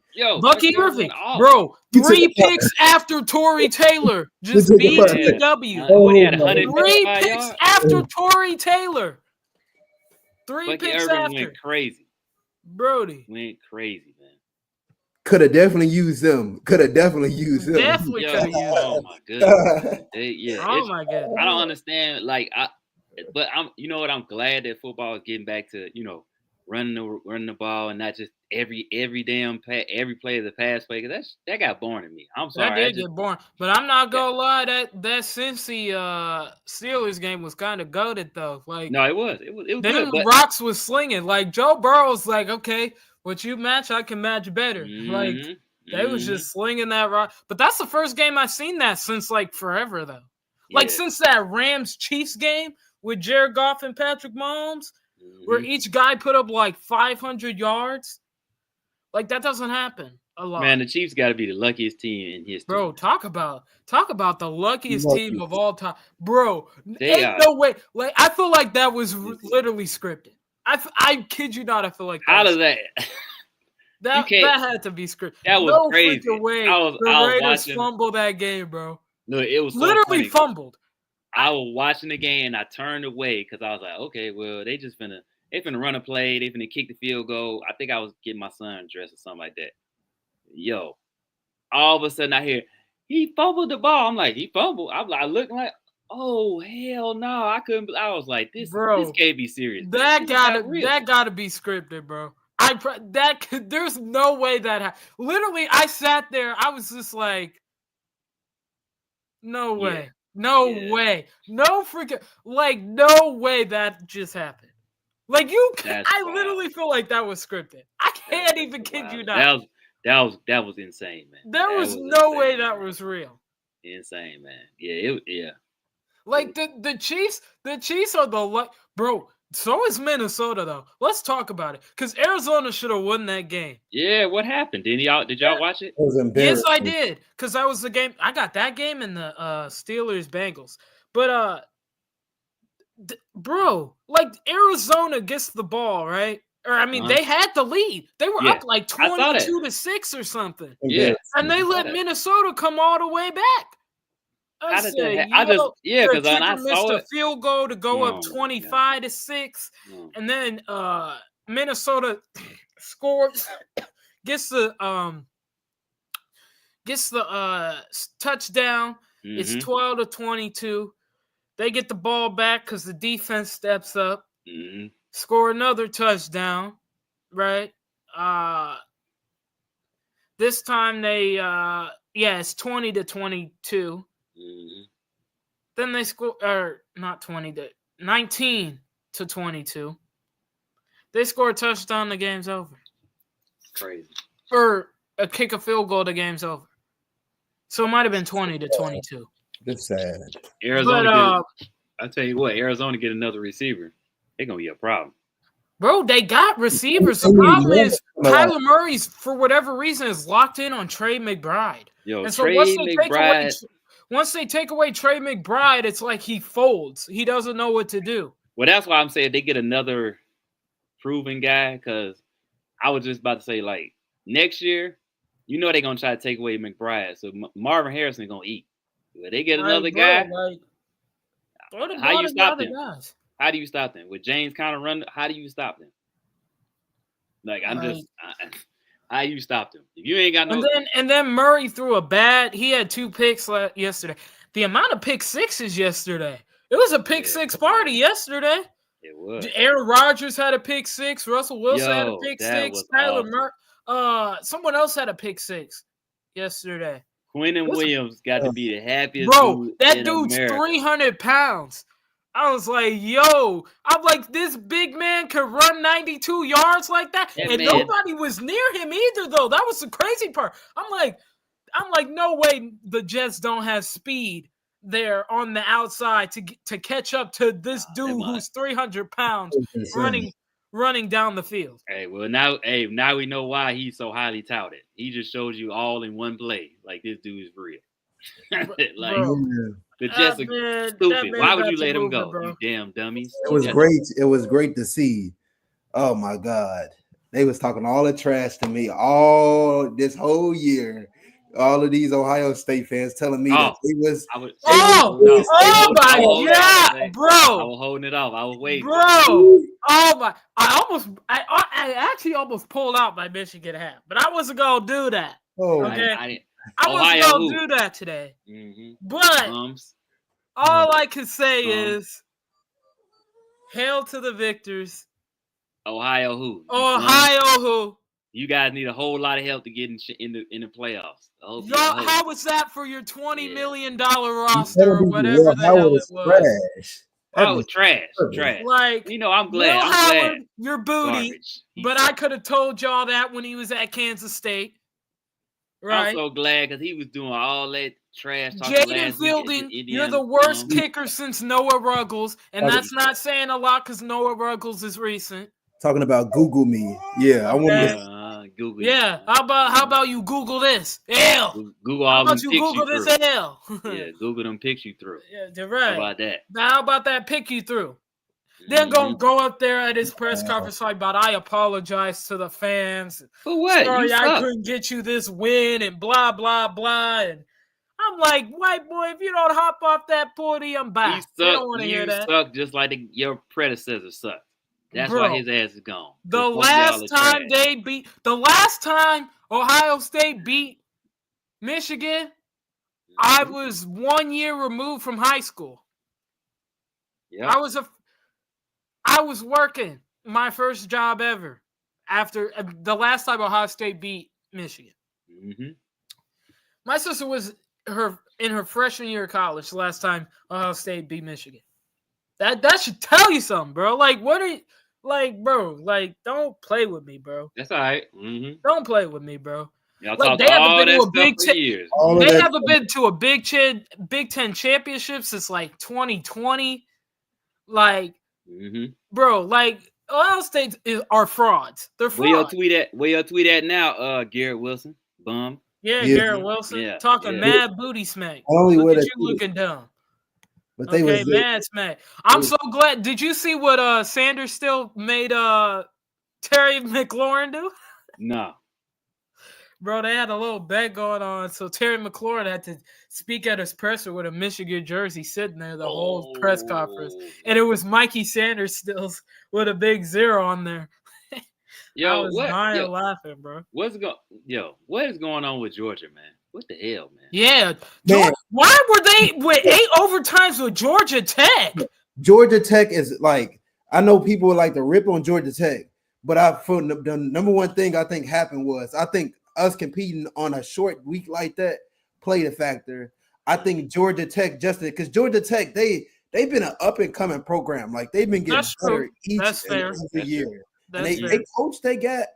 B: Bucky Irvin, bro, 3 picks after Tory Taylor. Just BTW.
A: He had
B: 3 picks after Tory Taylor. 3
A: Bucky
B: picks
A: Irvin
B: after.
A: Went crazy.
B: Brody.
A: Went crazy, man.
C: Could have definitely used them.
B: Definitely could have used them.
A: Oh my goodness.
B: Oh my goodness.
A: I don't understand. But you know what? I'm glad that football is getting back to, running the ball and not just every play of the pass play, because that got boring to me. I'm sorry.
B: That did get boring. But I'm not gonna lie, that Cincy Steelers game was kind of goated though. Like,
A: no, it was
B: them
A: good.
B: Rocks was slinging. Like, Joe Burrow's like, okay, what you match, I can match better.
A: Mm-hmm.
B: Like, they was just slinging that rock. But that's the first game I've seen that since like forever though. Like since that Rams Chiefs game with Jared Goff and Patrick Mahomes, where each guy put up like 500 yards. Like, that doesn't happen a lot.
A: Man, the Chiefs got to be the luckiest team in history.
B: Bro, talk about the luckiest team of all time. Bro, ain't no way. Like, I feel like that was literally scripted. I kid you not, I feel like that.
A: How does that?
B: That had to be scripted.
A: That was crazy.
B: Way the Raiders fumbled that game, bro.
A: No, it was so
B: literally
A: funny.
B: Fumbled.
A: I was watching the game and I turned away because I was like, okay, well, they finna run a play, they finna kick the field goal. I think I was getting my son dressed or something like that. Yo, all of a sudden I hear he fumbled the ball. I'm like, he fumbled. I look like, oh hell no, I couldn't. I was like, this can't be serious.
B: That gotta be scripted, bro. There's no way that happened. Literally, I sat there. I was just like, no way. Yeah. No way. No freaking, like, no way that just happened. Like, I literally feel like that was scripted. I can't even kid you not.
A: That was insane, man.
B: There was no way that was real.
A: Insane, man. Yeah.
B: Like, the Chiefs are bro. So is Minnesota, though. Let's talk about it. Because Arizona should have won that game.
A: Yeah, what happened? Did y'all watch it?
C: Yes,
B: I did. Because that was the game. I got that game and the Steelers-Bengals. But, bro, like, Arizona gets the ball, right? Or I mean, they had the lead. They were up like
A: I saw that.
B: 22-6 or something.
A: Yeah.
B: And they let Minnesota come all the way back. I said,
A: because I
B: missed
A: saw
B: a field goal to go up 25-6, and then Minnesota scores, gets the touchdown. It's 12-22. They get the ball back because the defense steps up, score another touchdown, right? This time they it's 20-22. Then they score, or not 19-22. They score a touchdown, the game's over.
A: Crazy.
B: Or a kick a field goal, the game's over. So it might have been 20-22.
C: It's sad.
A: Arizona, I tell you what, Arizona get another receiver, they're gonna be a problem.
B: Bro, they got receivers. The problem is Kyler Murray's, for whatever reason, is locked in on Trey McBride.
A: And
B: so once they take away Trey McBride, it's like he folds. He doesn't know what to do.
A: Well, that's why I'm saying they get another proven guy, because I was just about to say, like, next year, they're going to try to take away McBride. So Marvin Harrison going to eat. If they get another guy, how you stop them? How do you stop them? With James Conner running, how do you stop them? Like, how you stop them? If you ain't got no.
B: And then Murray threw he had 2 picks yesterday. The amount of pick sixes yesterday. It was a pick six party yesterday.
A: It was.
B: Aaron Rodgers had a pick six. Russell Wilson had a pick six. Tyler Murray. Someone else had a pick six yesterday.
A: Quinnen Williams got to be the happiest.
B: Bro, that dude's
A: America.
B: 300 pounds. I was like, yo, I'm like, this big man could run 92 yards like that. Nobody was near him either, though. That was the crazy part. I'm like, no way the Jets don't have speed there on the outside to catch up to this dude who's 300 pounds running down the field.
A: Hey, well, now we know why he's so highly touted. He just shows you all in one play. Like, this dude is real. The Jets are stupid. Why would you let him go, you damn dummies?
C: It was great. It was great to see. Oh, my God. They was talking all the trash to me all this whole year. All of these Ohio State fans telling me that it was.
B: My God, bro!
A: I was holding it off. I was waiting,
B: bro. Oh my! I actually almost pulled out my Michigan hat, but I wasn't gonna do that.
C: Oh,
B: okay. I wasn't gonna do that today. But all I can say is, hail to the victors.
A: Ohio who? You guys need a whole lot of help to get in the playoffs.
B: How was that for your $20 million roster or whatever the hell it was?
C: Trash.
A: That was trash.
B: Like,
A: I'm glad.
B: Howard, you're booty. But I could have told y'all that when he was at Kansas State. Right.
A: I'm so glad because he was doing all that trash.
B: Jaden Fielding, you're the worst kicker since Noah Ruggles. And that's not saying a lot because Noah Ruggles is recent.
C: Talking about Google me. Yeah, I want to
A: Google.
B: Yeah, how about you Google this? L.
A: Google all them picks
B: Google
A: you
B: this
A: through.
B: L.
A: Yeah, Google them picks you through.
B: Yeah, you're right.
A: How about that?
B: How about that pick you through? Then go up there at his press conference like, but I apologize to the fans.
A: For what?
B: Sorry, I couldn't get you this win and blah, blah, blah. And I'm like, white boy, if you don't hop off that podium, bye. I don't want to hear that.
A: You suck just like your predecessor sucked. That's why his ass is gone.
B: The last time Ohio State beat Michigan, I was 1 year removed from high school.
A: Yeah.
B: I was working my first job ever after the last time Ohio State beat Michigan.
A: Mm-hmm.
B: My sister was in her freshman year of college the last time Ohio State beat Michigan. That should tell you something, bro. Like, what are you like, bro? Like, don't play with me, bro.
A: That's all right. Mm-hmm.
B: Don't play with me, bro.
A: Like, they haven't been to a Big Ten.
B: They haven't been to a Big Ten championship since like 2020. Like, bro, like Ohio State are frauds. They're frauds.
A: Where you tweet at now, Garrett Wilson, bum.
B: Yeah, Garrett Wilson talking mad booty smack. Look at you looking dumb.
C: But they
B: mad smack. I'm so glad. Did you see what Sanders still made Terry McLaurin do?
A: No.
B: Bro, they had a little bet going on, so Terry McLaurin had to speak at his presser with a Michigan jersey sitting there the whole press conference. And it was Mikey Sanders stills with a big 0 on there. I was dying laughing, bro.
A: What is going on with Georgia, man? What the hell, man?
B: Yeah. Georgia, why were they with 8 overtimes with Georgia Tech?
C: Georgia Tech is like, I know people would like to rip on Georgia Tech, but the number one thing I think happened was I think us competing on a short week like that played a factor. I think Georgia Tech because Georgia Tech, they've been an up and coming program. Like they've been getting better each and every year. And they coach, they got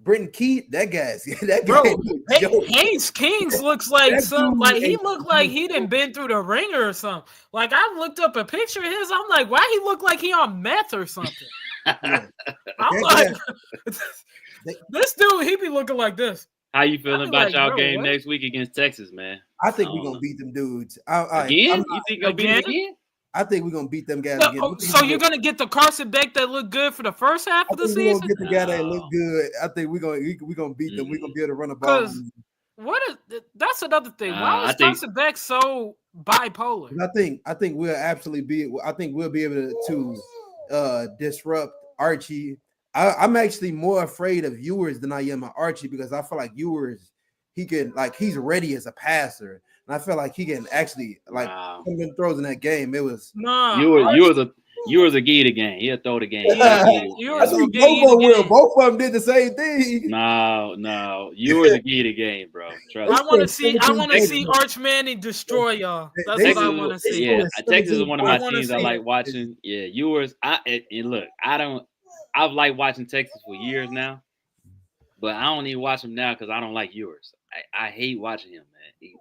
C: Britton Keith, that guy.
B: Haynes Kings looks like he looked like he didn't been through the ringer or something. Like I looked up a picture of his, I'm like, why he look like he on meth or something? I'm like, this dude, he be looking like this.
A: How you feeling about y'all game next week against Texas, man?
C: I think we're gonna beat them dudes.
A: Again? You think you're gonna beat them again?
C: I think we're gonna beat them guys again.
B: So you're gonna get the Carson Beck that looked good for the first half of the season?
C: We're gonna get the guy that look good. I think we're gonna beat them. We're gonna be able to run the ball.
B: That's another thing. Why is Carson Beck so bipolar?
C: I think we'll absolutely be. I think we'll be able to disrupt Archie. I'm actually more afraid of Ewers than I am of Archie because I feel like Ewers, he's ready as a passer. And I feel like he can actually some throws in that game. It was
A: Ewers a key to game. He'll throw the game.
C: Both of them did the same thing.
A: No. Ewers a key to game, bro. Trust
B: I want to see Arch Manning destroy y'all. That's what I want to see.
A: Yeah, Texas is one of my teams I like watching. Yeah, Ewers. I've liked watching Texas for years now, but I don't even watch him now because I don't like Ewers. I hate watching him, man. He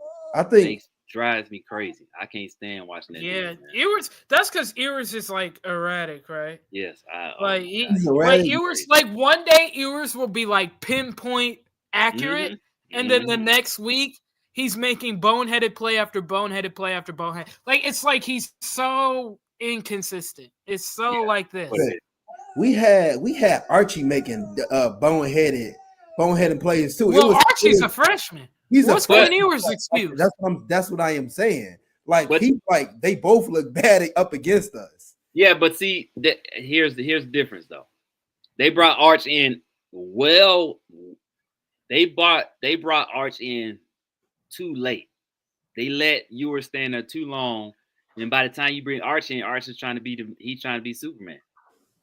A: drives me crazy. I can't stand watching that.
B: Yeah, Ewers. That's because Ewers is like erratic, right?
A: Yes,
B: Ewers. Like one day Ewers will be like pinpoint accurate, and then the next week he's making boneheaded play after boneheaded play after bonehead. Like it's like he's so inconsistent. It's so like this.
C: We had Archie making boneheaded plays too.
B: Well, Archie's a freshman. What's Quinn Ewers' excuse?
C: That's what I am saying. They both look bad up against us.
A: Yeah, but see, here's the difference though. They brought Arch in. Well, they brought Arch in too late. They let Ewers stand there too long, and by the time you bring Arch in, Arch is trying to be Superman.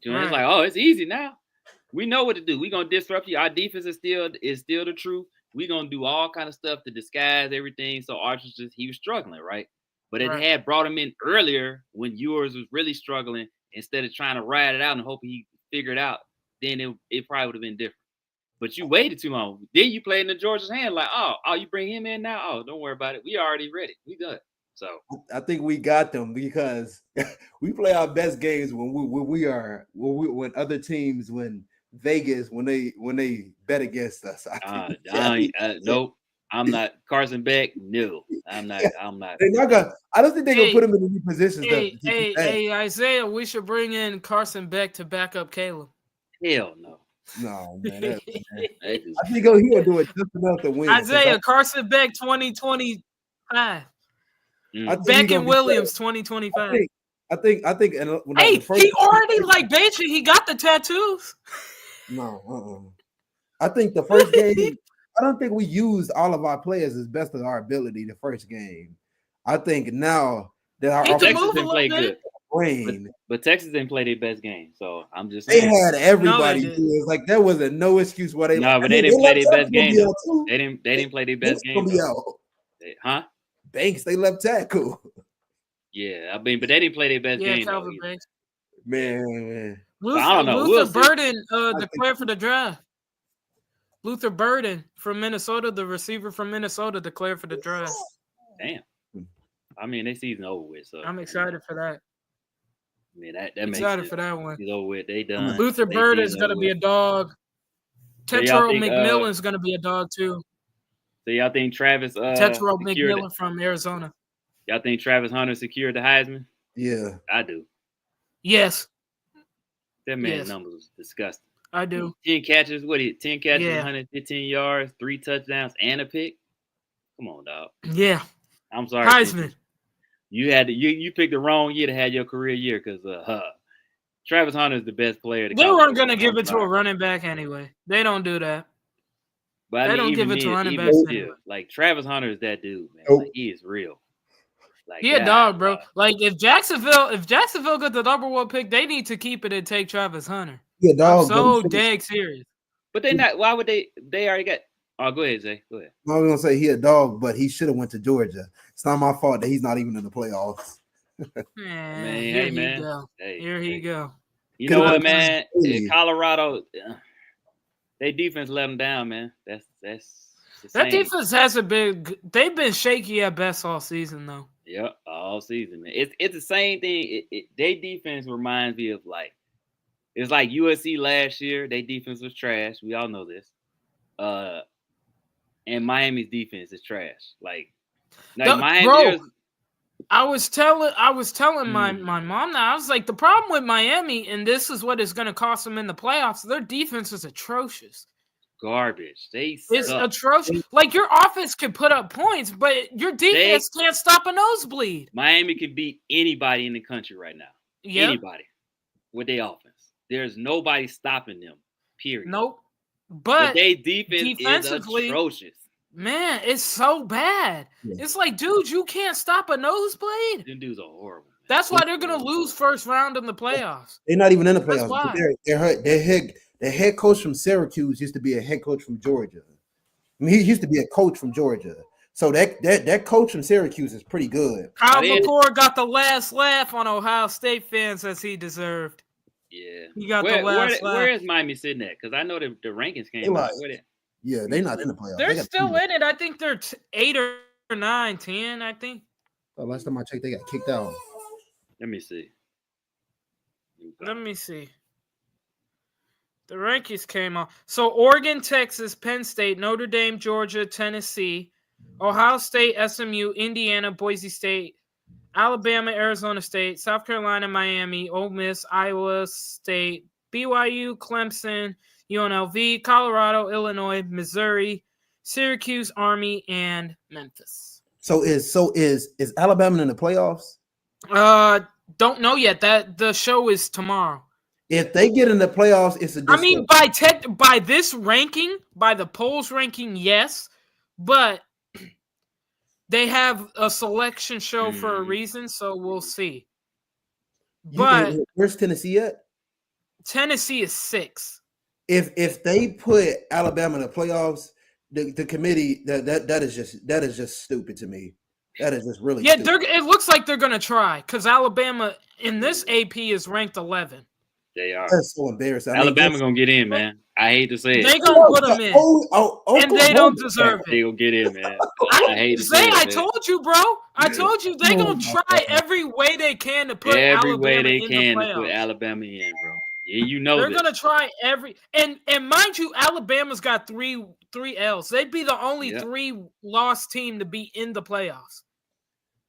A: You know, It's like, oh, it's easy now. We know what to do. We're gonna disrupt you. Our defense is still the truth. We're gonna do all kind of stuff to disguise everything. So Arch he was struggling, right? But it had brought him in earlier when Ewers was really struggling. Instead of trying to ride it out and hope he figured it out, then it probably would have been different. But you waited too long. Then you played in the Georgia's hand, like, oh, you bring him in now? Oh, don't worry about it. We already ready. We good. So
C: I think we got them because we play our best games when other teams Vegas when they bet against us.
A: Nope. I'm not Carson Beck. No, I'm not.
C: They're not gonna. I don't think they're gonna put him in any positions.
B: Hey, Isaiah, we should bring in Carson Beck to back up Caleb.
A: Hell no.
C: No, man. I think he'll do it just enough to win.
B: Isaiah, Carson Beck 2025. Beck and Williams 2025.
C: I think.
B: He already like benching. He got the tattoos.
C: No. I think the first game. I don't think we used all of our players as best of our ability the first game. I think now that our
A: Texas didn't play good. But Texas didn't play their best game, so I'm just
C: saying. They had everybody. It was like there was no excuse why they.
A: No, but they didn't play their best game. They didn't play their best game. Huh?
C: Banks, they left tackle.
A: Yeah, I mean, but they didn't play their best game.
B: Calvin Banks.
C: Man.
A: I don't know.
B: Luther Burden declared for the draft. Luther Burden from Minnesota, the receiver from Minnesota, declared for the draft.
A: Damn. I mean, their season over with. So
B: I'm excited for that.
A: I mean, that makes
B: excited for that one.
A: He's over with. They done.
B: Luther Burden is going to be a dog. Tetro McMillan is going to be a dog too.
A: So y'all think Travis?
B: Tetro McMillan from Arizona.
A: Y'all think Travis Hunter secured the Heisman?
C: Yeah,
A: I do.
B: Yes.
A: That man's
B: Yes.
A: numbers was disgusting.
B: I do.
A: 10 catches, 10 catches,
B: Yeah.
A: 115 yards, 3 touchdowns, and a pick. Come on, dog.
B: Yeah.
A: I'm sorry.
B: Heisman.
A: You had you picked the wrong year to have your career year because Travis Hunter is the best player.
B: They weren't going to give it to a running back anyway. They don't do that.
A: But
B: they don't give it to running backs anyway.
A: Like Travis Hunter is that dude, man.
C: Nope.
A: Like he is real. Like
B: he a dog, bro. Like if Jacksonville got the number 1 pick, they need to keep it and take Travis Hunter.
C: Yeah, dog.
B: I'm so dang serious.
A: But they not. Why would they? They already got. Oh, go ahead, Zay. Go ahead.
C: I was gonna say he a dog, but he should have went to Georgia. It's not my fault that he's not even in the playoffs.
B: Here he go. Here he go.
A: You know what, man? Colorado, they defense let them down, man. That's
B: that defense hasn't been. They've been shaky at best all season, though.
A: Yep, all season, man. It's the same thing. Their defense reminds me of like it's like USC last year. Their defense was trash. We all know this. And Miami's defense is trash. Like Miami.
B: Bro, I was telling my mom that I was like, the problem with Miami, and this is what is going to cost them in the playoffs. Their defense is atrocious.
A: Garbage.
B: It's atrocious. Like your offense can put up points, but your defense can't stop a nosebleed.
A: Miami can beat anybody in the country right now. Yep. Anybody with their offense. There's nobody stopping them. Period.
B: Nope. But
A: their defense is atrocious.
B: Man, it's so bad. Yeah. It's like, dude, you can't stop a nosebleed.
A: Them dudes are horrible. Man.
B: That's why they're gonna lose first round in the playoffs.
C: They're not even in the playoffs. Their head coach from Syracuse used to be a head coach from Georgia. I mean, he used to be a coach from Georgia. So that coach from Syracuse is pretty good.
B: Kyle McCord got the last laugh on Ohio State fans as he deserved.
A: Yeah,
B: he got the last laugh.
A: Where is Miami sitting at? Because I know the rankings came out.
C: Yeah, they're not in the playoffs.
B: They're still in it. I think they're 8 or 9, 10, I think.
C: Last time I checked, they got kicked out.
A: Let me see.
B: The rankings came out. So Oregon, Texas, Penn State, Notre Dame, Georgia, Tennessee, Ohio State, SMU, Indiana, Boise State, Alabama, Arizona State, South Carolina, Miami, Ole Miss, Iowa State, BYU, Clemson, UNLV, Colorado, Illinois, Missouri, Syracuse, Army, and Memphis.
C: So is Alabama in the playoffs?
B: Don't know yet. That the show is tomorrow.
C: If they get in the playoffs, it's a.
B: I mean, by this ranking, by the polls ranking, yes, but they have a selection show for a reason, so we'll see. But
C: where's Tennessee at?
B: Tennessee is 6.
C: If they put Alabama in the playoffs, the committee that is just stupid to me. That is just really stupid.
B: It looks like they're gonna try because Alabama in this AP is ranked 11.
A: They are.
C: That's so embarrassing.
A: Alabama gonna get in, man. I hate to say it.
B: They gonna put them in, and they don't deserve it.
A: They gonna get in, man. I hate to say it.
B: I told you, bro. I told you they gonna try every way they can to put Alabama in the playoffs.
A: To put Alabama in, bro. Yeah, you know
B: they're gonna try every and mind you, Alabama's got three L's. They'd be the only 3-loss team to be in the playoffs.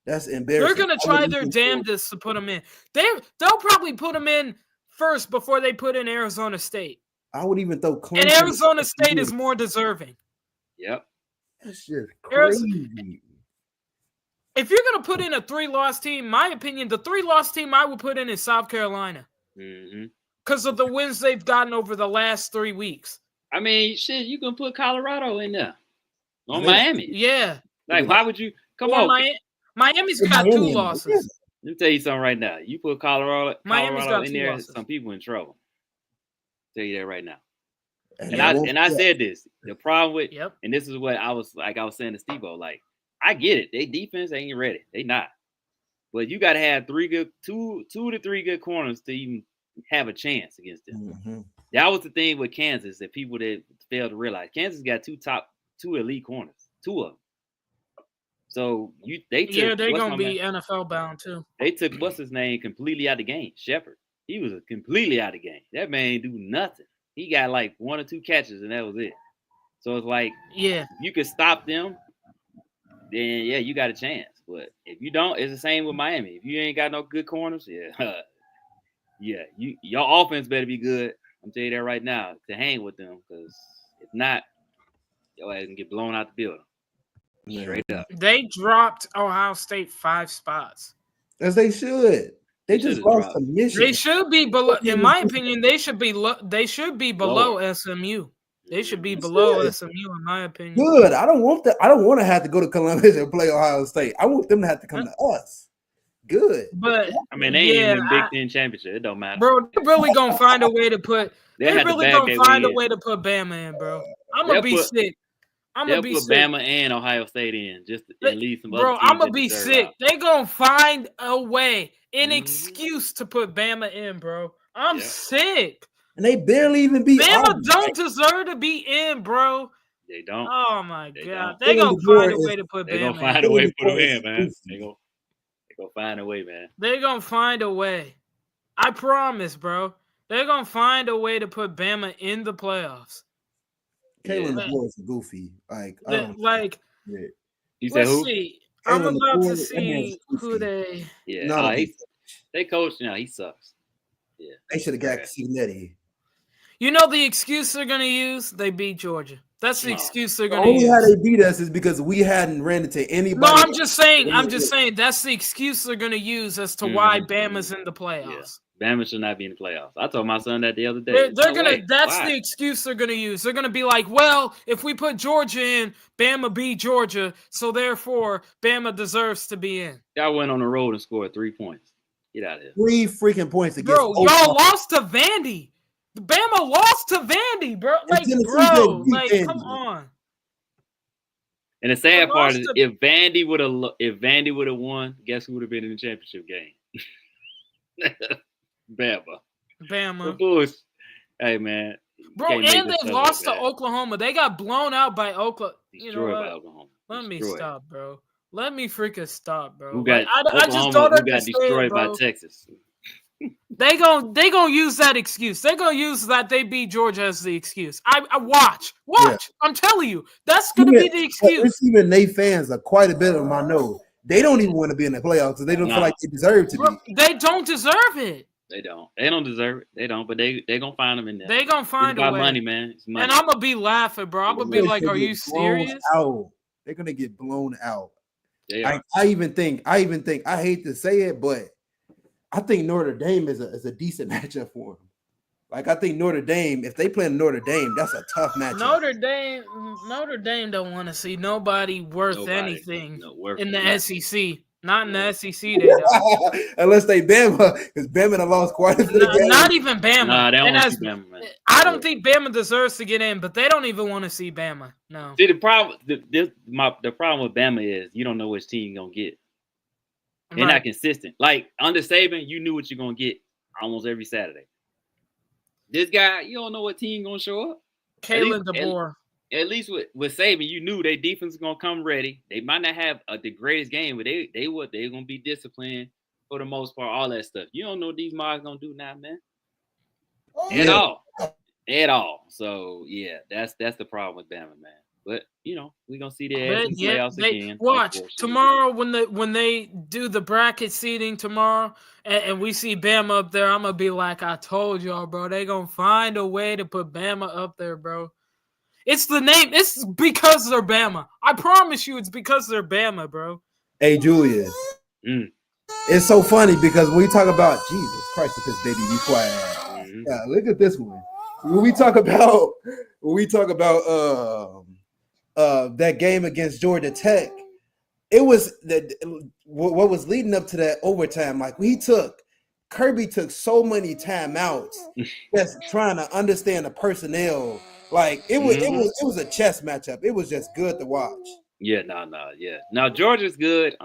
C: That's embarrassing.
B: They're gonna try their damnedest to put them in. They'll probably put them in first before they put in Arizona State.
C: I would even throw Clemson.
B: And Arizona State is more deserving.
A: Yep.
C: That's just crazy.
B: If you're gonna put in a 3-loss team, my opinion, the 3-loss team I would put in is South Carolina.
A: Mm-hmm.
B: Because of the wins they've gotten over the last 3 weeks.
A: I mean, shit, you can put Colorado in there. On Miami.
B: Yeah.
A: Like, why would you? Come on.
B: Miami's got 2 losses.
A: Let me tell you something right now. You put Colorado in there,
B: losses.
A: some people in trouble. I'll tell you that right now. And I said this. The problem with, and this is what I was saying to Steve-O, like, I get it. They defense ain't ready. They not. But you got to have 2 to 3 good corners to even have a chance against them.
C: Mm-hmm.
A: That was the thing with Kansas that people that failed to realize. Kansas got 2 elite corners, 2 of them. So they're
B: gonna be NFL bound too.
A: They took what's his name completely out of the game. Shepard. He was completely out of the game. That man ain't do nothing. He got like 1 or 2 catches and that was it. So it's like, if you can stop them, then you got a chance. But if you don't, it's the same with Miami. If you ain't got no good corners, Yeah, your offense better be good. I'm telling you that right now to hang with them, because if not, your ass can get blown out the building. Straight up.
B: They dropped Ohio State 5 spots.
C: As they should. They just
A: should've
C: lost
A: dropped.
C: to Michigan.
B: They should be below. In my opinion, they should be. They should be below
A: Lower.
B: SMU. They should be
C: That's
B: below
C: good.
B: SMU, in my opinion.
C: Good. I don't want that. I don't want to have to go to Columbus and play Ohio State. I want them to have to come to us. Good.
B: But
A: I mean, they ain't even in Big Ten championship. It don't matter.
B: Bro, they're really gonna find a way to put. They're really gonna find a way to put Bama in, bro. I'm gonna be sick. I'm gonna be
A: put
B: sick.
A: Bama and Ohio State in just to leave some
B: bro,
A: other teams.
B: I'm gonna be sick. They gonna find a way, an
A: Mm-hmm.
B: excuse to put Bama in, bro. I'm sick.
C: And they barely even beat
B: Bama
C: Auburn.
B: don't deserve to be in, bro.
A: They don't.
B: Oh my god,
A: don't.
B: they gonna find a way to put Bama.
A: They gonna find a way to put them in, man. They gonna find a way, man.
B: They gonna find a way. I promise, bro. They're gonna find a way to put Bama in the playoffs.
C: Kalen DeBoer is goofy.
A: You said who?
B: See. I'm about to see who they.
A: Yeah,
C: No,
A: they coach now. He sucks. Yeah,
C: they should have got Cincinnati.
B: You know the excuse they're gonna use? They beat Georgia. That's the excuse they're
C: The
B: gonna use.
C: only how they beat us is because we hadn't ran into anybody.
B: No, I'm just saying. That's the excuse they're gonna use as to why Bama's in the playoffs.
A: Yeah. Bama should not be in the playoffs. I told my son that the other day.
B: That's the excuse they're gonna use. They're gonna be like, well, if we put Georgia in, Bama beat Georgia, so therefore Bama deserves to be in.
A: Y'all went on the road and scored 3 points. Get out of here.
C: 3 freaking points against.
B: Bro, y'all lost to Vandy. Bama lost to Vandy, bro. Come on.
A: And the sad part is, if Vandy would have won, guess who would have been in the championship game? Bama. The Bulls. Hey, man.
B: Bro, and they lost to Oklahoma. They got blown out by Oklahoma.
A: Oklahoma.
B: Let me stop, bro. Let me freaking stop, bro.
A: I just don't understand, got destroyed by Texas.
B: They gonna use that excuse. They're gonna use that they beat Georgia as the excuse. I watch. Yeah. I'm telling you, that's gonna be the excuse.
C: Even they fans are quite a bit of them. I know they don't even want to be in the playoffs, so they don't feel like they deserve to be.
B: They don't deserve it.
A: They don't. They don't deserve it. They don't. But they gonna find them in there.
B: They gonna find a way.
A: Money, man. It's money.
B: And I'm gonna be laughing, bro. I'm gonna be like, "Are you serious?"
C: They're gonna get blown out. I even think. I hate to say it, but I think Notre Dame is a decent matchup for them. Like, I think Notre Dame, if they play in Notre Dame, that's a tough matchup.
B: Notre Dame don't want to see nobody worth anything in the SEC. Not in the SEC, they don't.
C: Unless they Bama, because Bama done lost quite a bit of games.
B: Not even Bama.
A: Nah, they don't want to see Bama, man.
B: I don't think Bama deserves to get in, but they don't even want to see Bama. No.
A: See, the problem with Bama is you don't know which team you're gonna get. They're not consistent. Like, under Saban, you knew what you're gonna get almost every Saturday. This guy, you don't know what team gonna show up.
B: Kalen DeBoer.
A: At least with Saban, you knew their defense was gonna come ready. They might not have the greatest game, but they're gonna be disciplined for the most part. All that stuff. You don't know what these Mars gonna do now, man. At all. So yeah, that's the problem with Bama, man. But we're gonna see their ass in the playoffs again.
B: Watch tomorrow when they do the bracket seeding tomorrow, and we see Bama up there. I'm gonna be like, I told y'all, bro. They gonna find a way to put Bama up there, bro. It's the name. It's because they're Bama. I promise you, it's because they're Bama, bro.
C: Hey, Julius. It's so funny because when we talk about Jesus Christ with this baby, be quiet. Mm-hmm. Yeah, look at this one. When we talk about that game against Georgia Tech, it was what was leading up to that overtime. Like, Kirby took so many timeouts just trying to understand the personnel. Like, it was a chess matchup. It was just good to watch.
A: Yeah, yeah. Now Georgia's good.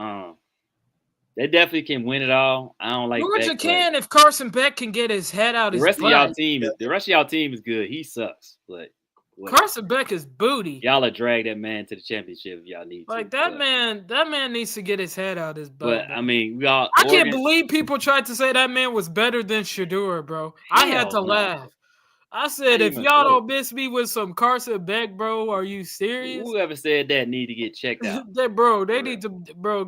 A: They definitely can win it all. I don't like
B: Georgia can if Carson Beck can get his head out.
A: The rest of y'all team is good. He sucks, but
B: Carson Beck is booty.
A: Y'all are drag that man to the championship if y'all need to.
B: Like that man needs to get his head out his butt.
A: But I mean, I
B: can't believe people tried to say that man was better than Shedeur, bro. I had to laugh. I said, if y'all don't miss me with some Carson Beck, bro, are you serious?
A: Whoever said that need to get checked out.
B: They need to,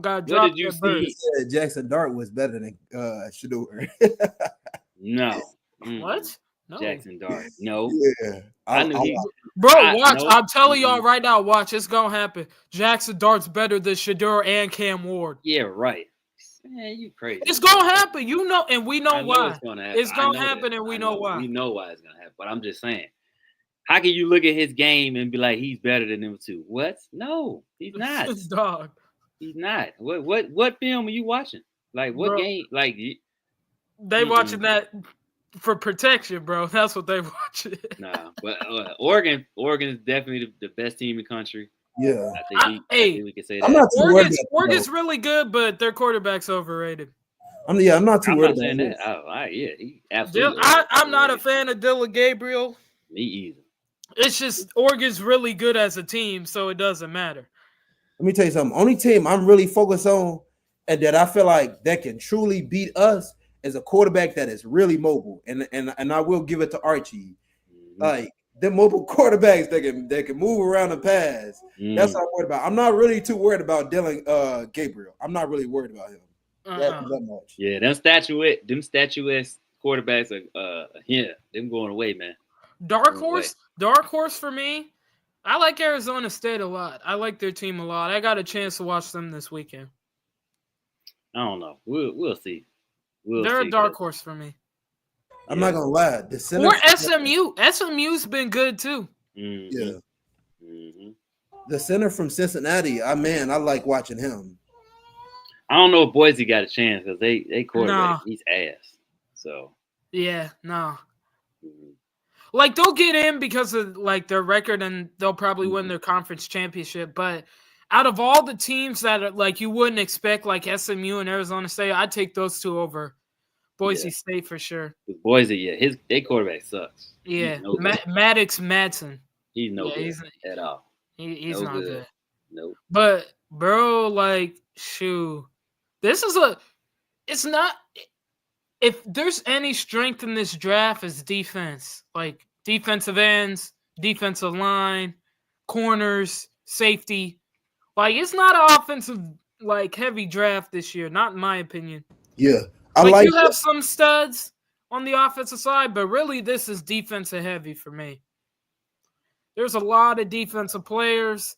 B: got dropped.
A: What did you see?
C: Jackson Dart was better than Shedeur.
A: No.
B: What? No.
A: Jackson Dart. No.
C: Yeah,
A: I knew he.
B: Bro,
A: I-
B: watch.
A: no.
B: I'm telling y'all right now, watch. It's going to happen. Jackson Dart's better than Shedeur and Cam Ward.
A: Yeah, right. Man, you crazy.
B: It's going to happen. You know, and we know
A: I know
B: why.
A: it's gonna happen.
B: It's going to
A: I know
B: happen,
A: that.
B: and we
A: I
B: know why.
A: We know why it's gonna happen. But I'm just saying, how can you look at his game and be like he's better than them two? What? No, he's not.
B: Dog.
A: He's not. What film are you watching? Like what
B: Bro.
A: game? Like
B: They watching that for protection, bro. That's what they watching.
A: nah. But Oregon is definitely the best team in the country.
C: Yeah.
A: I think we can say that.
C: I'm not too worried about
B: Oregon's really good, but their quarterback's overrated.
C: I'm not too
A: I'm
C: worried
A: not saying
C: about
A: that.
C: this.
A: Yeah, he absolutely.
B: I'm not a fan of Dylan Gabriel.
A: Me either.
B: It's just Oregon's really good as a team, so it doesn't matter.
C: Let me tell you something. Only team I'm really focused on and that I feel like that can truly beat us is a quarterback that is really mobile. And I will give it to Archie.
A: Mm-hmm.
C: Like the mobile quarterbacks that can move around and pass. That's what I'm worried about. I'm not really too worried about Dylan Gabriel. I'm not really worried about him that much.
A: Yeah, them statuesque quarterbacks are them going away, man.
B: Dark horse for me. I like Arizona State a lot. I like their team a lot. I got a chance to watch them this weekend.
A: I don't know. We'll see.
B: They're a dark horse for me.
C: I'm not gonna lie.
B: Or SMU. SMU's been good too.
A: Mm-hmm.
C: Yeah.
A: Mm-hmm.
C: The center from Cincinnati. I like watching him.
A: I don't know if Boise got a chance because they quarterback he's ass. So
B: yeah, no.
A: Mm-hmm.
B: Like they'll get in because of like their record and they'll probably win their conference championship. But out of all the teams that are like you wouldn't expect, like SMU and Arizona State, I'd take those two over Boise State for sure.
A: Boise, their quarterback sucks.
B: Yeah, Maddox Madsen.
A: He's no good at all.
B: He's not good.
A: Nope.
B: But bro, like, shoot, it's not. If there's any strength in this draft, is defense, like defensive ends, defensive line, corners, safety. Like it's not an offensive like heavy draft this year, not in my opinion.
C: Yeah,
B: you have some studs on the offensive side, but really this is defensive heavy for me. There's a lot of defensive players